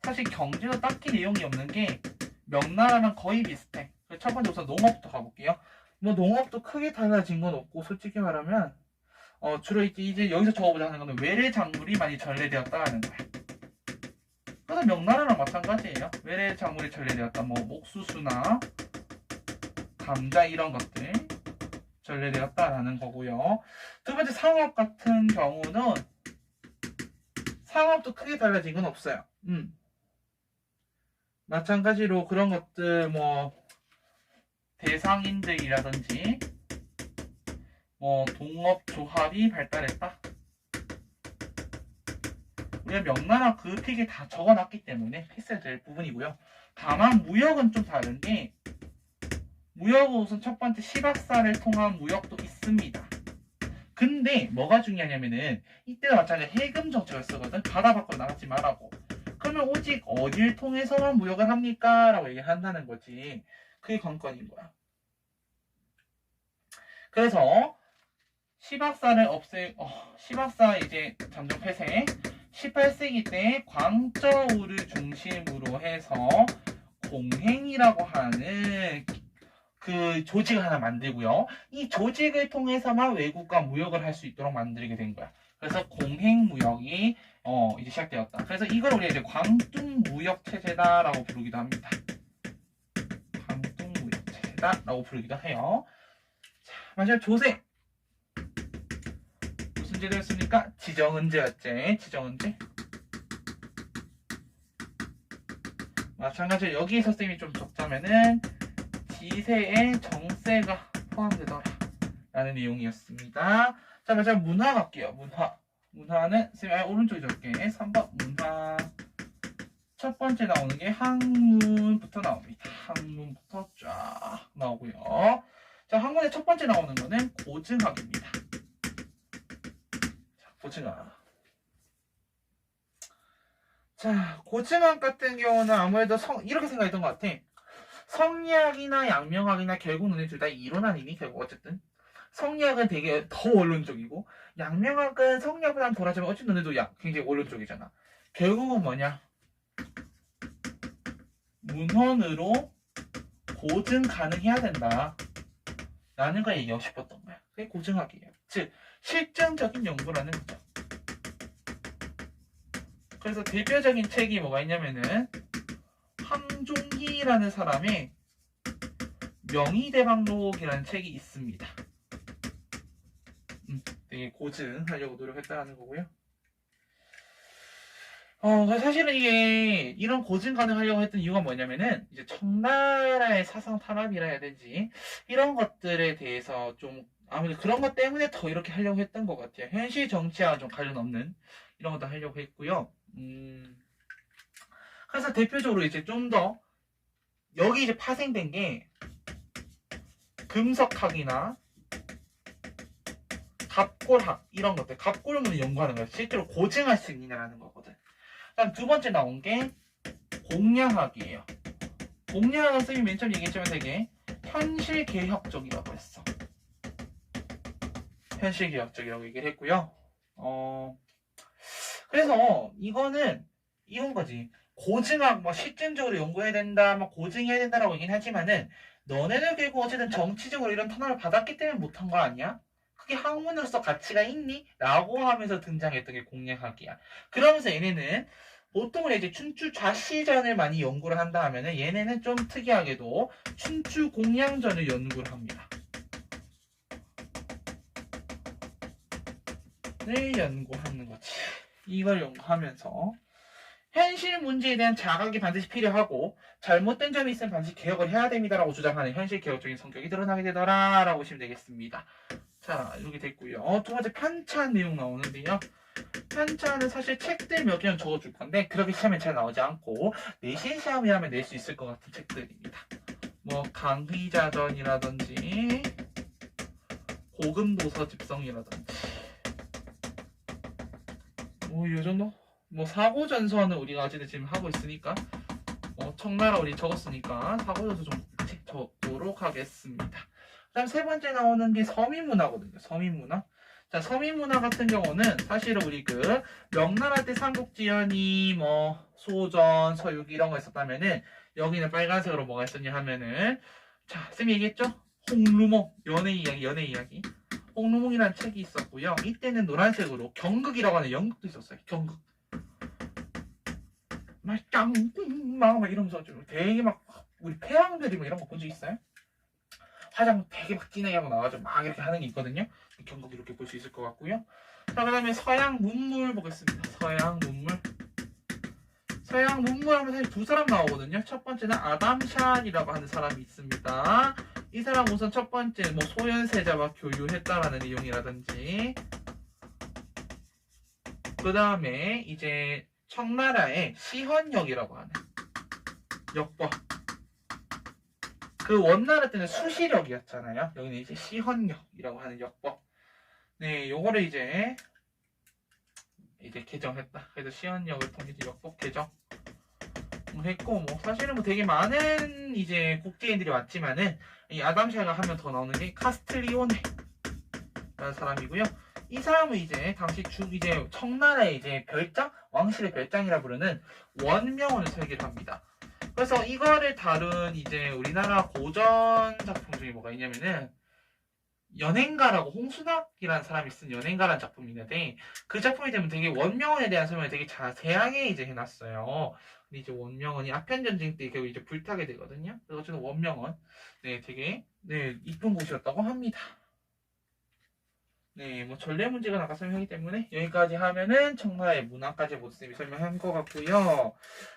사실 경제도 딱히 내용이 없는 게 명나라랑 거의 비슷해. 첫 번째 우선 농업부터 가볼게요. 뭐 농업도 크게 달라진 건 없고 솔직히 말하면 주로 이제 여기서 적어보자 하는 거는 외래 작물이 많이 전래되었다는 거야. 그래서 명나라랑 마찬가지예요. 외래 작물이 전래되었다. 뭐 옥수수나 감자 이런 것들 전래되었다라는 거고요. 두 번째 상업 같은 경우는 상업도 크게 달라진 건 없어요. 마찬가지로 그런 것들 뭐 대상인들이라든지 뭐 동업조합이 발달했다. 우리가 명나라 그 픽에 다 적어놨기 때문에 패스될 부분이고요. 다만 무역은 좀 다른 게 무역은 우선 첫 번째 시박사를 통한 무역도 있습니다. 근데 뭐가 중요하냐면은 이때도 마찬가지로 해금 정책을 쓰거든. 바다 밖으로 나가지 말라고. 그러면 오직 어딜 통해서만 무역을 합니까? 라고 얘기를 한다는 거지. 그게 관건인 거야. 그래서 시박사를 시박사 이제 잠정 폐쇄. 18세기 때 광저우를 중심으로 해서 공행이라고 하는 그 조직을 하나 만들고요. 이 조직을 통해서만 외국과 무역을 할 수 있도록 만들게 된 거야. 그래서 공행무역이 이제 시작되었다. 그래서 이걸 우리가 이제 광뚱무역체제다라고 부르기도 합니다. 광뚱무역체제다라고 부르기도 해요. 자, 마지막 조세. 무슨 제도였습니까? 지정은제였지. 지정은제. 마찬가지로 여기에서 쌤이 좀 적자면은 지세에 정세가 포함되더라 라는 내용이었습니다. 자, 마지막 문화 갈게요. 문화는 쌤이 오른쪽에 적게 3번 문화. 첫 번째 나오는 게 학문부터 나옵니다. 학문부터 쫙 나오고요. 자, 학문의 첫 번째 나오는 거는 고증학입니다. 자, 고증학. 자, 고증학 같은 경우는 아무래도 이렇게 생각했던 것 같아. 성리학이나 양명학이나 결국 너네 둘 다 이론 아니니? 결국 어쨌든 성리학은 되게 더 원론적이고 양명학은 성리학보다는 덜하지만 어쨌든 너네도 굉장히 원론적이잖아. 결국은 뭐냐? 문헌으로 고증 가능해야 된다 라는 걸 얘기하고 싶었던 거야. 그게 고증학이에요. 즉 실증적인 연구라는 거죠. 그래서 대표적인 책이 뭐가 있냐면은 황종희라는 사람의 명의대방록이라는 책이 있습니다. 되게 고증하려고 노력했다는 거고요. 사실은 이게 이런 고증 가능하려고 했던 이유가 뭐냐면은 이제 청나라의 사상 탄압이라 해야 되지 이런 것들에 대해서 좀 아무래도 그런 것 때문에 더 이렇게 하려고 했던 것 같아요. 현실 정치와 좀 관련 없는 이런 것도 하려고 했고요. 그래서 대표적으로 이제 좀 더 여기 이제 파생된 게 금석학이나 갑골학 이런 것들, 갑골문을 연구하는 거예요. 실제로 고증할 수 있느냐라는 거거든. 그다음 두 번째 나온 게 공양학이에요. 공양학은 쌤이 맨 처음 얘기했지만 되게 현실개혁적이라고 했어. 현실개혁적이라고 얘기를 했고요. 그래서 이거는 이건 거지. 고증학 뭐 실증적으로 연구해야 된다, 뭐 고증해야 된다라고 얘기는 하지만은 너네들 결국 어쨌든 정치적으로 이런 탄압을 받았기 때문에 못한 거 아니야? 그게 학문으로서 가치가 있니? 라고 하면서 등장했던 게 공양학이야. 그러면서 얘네는 보통은 이제 춘추 좌시전을 많이 연구를 한다 하면은 얘네는 좀 특이하게도 춘추 공양전을 연구를 합니다. 를 연구하는 거지. 이걸 연구하면서 현실 문제에 대한 자각이 반드시 필요하고 잘못된 점이 있으면 반드시 개혁을 해야 됩니다라고 주장하는 현실 개혁적인 성격이 드러나게 되더라 라고 보시면 되겠습니다. 자, 이렇게 됐고요. 두 번째 편찬 내용 나오는데요. 편찬은 사실 책들 몇 개는 적어줄 건데 그렇게 시험에 잘 나오지 않고 내신 시험에 하면 낼 수 있을 것 같은 책들입니다. 뭐 강의자전이라든지 고금도서 집성이라든지 뭐 이 정도? 뭐 사고전서는 우리가 어쨌든 지금 하고 있으니까 청나라 우리 적었으니까 사고전서 좀 적도록 하겠습니다. 그 다음 세 번째 나오는 게 서민문화거든요. 서민문화. 자, 서민문화 같은 경우는 사실은 우리 그 명나라 때 삼국지연이 뭐 소전, 서유기 이런 거 있었다면은 여기는 빨간색으로 뭐가 있었냐 하면은 자, 쌤이 얘기했죠? 홍루몽, 연애 이야기. 홍루몽이라는 책이 있었고요. 이때는 노란색으로 경극이라고 하는 연극도 있었어요. 경극. 막 이러면서 좀 되게 막 우리 패왕들이 뭐 이런 거 본 적 있어요? 화장 되게 막 진하게 하고 나와가지고 막 이렇게 하는 게 있거든요. 경극 이렇게 볼 수 있을 것 같고요. 자, 그 다음에 서양 문물 보겠습니다. 서양 문물 하면 사실 두 사람 나오거든요. 첫 번째는 아담 샤이라고 하는 사람이 있습니다. 이 사람 우선 첫 번째 뭐 소현세자와 교유했다라는 내용이라든지 그 다음에 이제 청나라의 시헌역이라고 하는 역법 그 원나라 때는 수시력이었잖아요. 여기는 이제 시헌역이라고 하는 역법. 네, 요거를 이제 개정했다. 그래서 시헌역을 통해서 역법 개정 했고, 뭐 사실은 뭐 되게 많은 이제 국제인들이 왔지만은 이 아담샤가 하면 더 나오는 게 카스트리오네라는 사람이고요. 이 사람은 이제 당시 이제 청나라의 이제 별장, 왕실의 별장이라 부르는 원명원을 설계를 합니다. 그래서 이거를 다룬 이제 우리나라 고전 작품 중에 뭐가 있냐면은 연행가라고 홍순학이라는 사람이 쓴 연행가라는 작품이 있는데 그 작품이 되면 되게 원명원에 대한 설명을 되게 자세하게 이제 해놨어요. 근데 이제 원명원이 아편 전쟁 때 결국 이제 불타게 되거든요. 그래서 저는 원명원 네 되게 네 이쁜 곳이었다고 합니다. 네, 뭐 전례 문제가 아까 설명하기 때문에 여기까지 하면은 청나라의 문화까지 모두 설명한 것 같고요.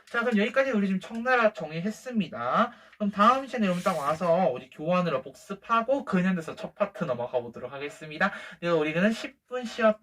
자, 그럼 여기까지 우리 지금 청나라 정리했습니다. 그럼 다음 시간에 여러분 딱 와서 우리 교환으로 복습하고 근현대사 첫 파트 넘어가 보도록 하겠습니다. 네, 우리는 10분 쉬었다.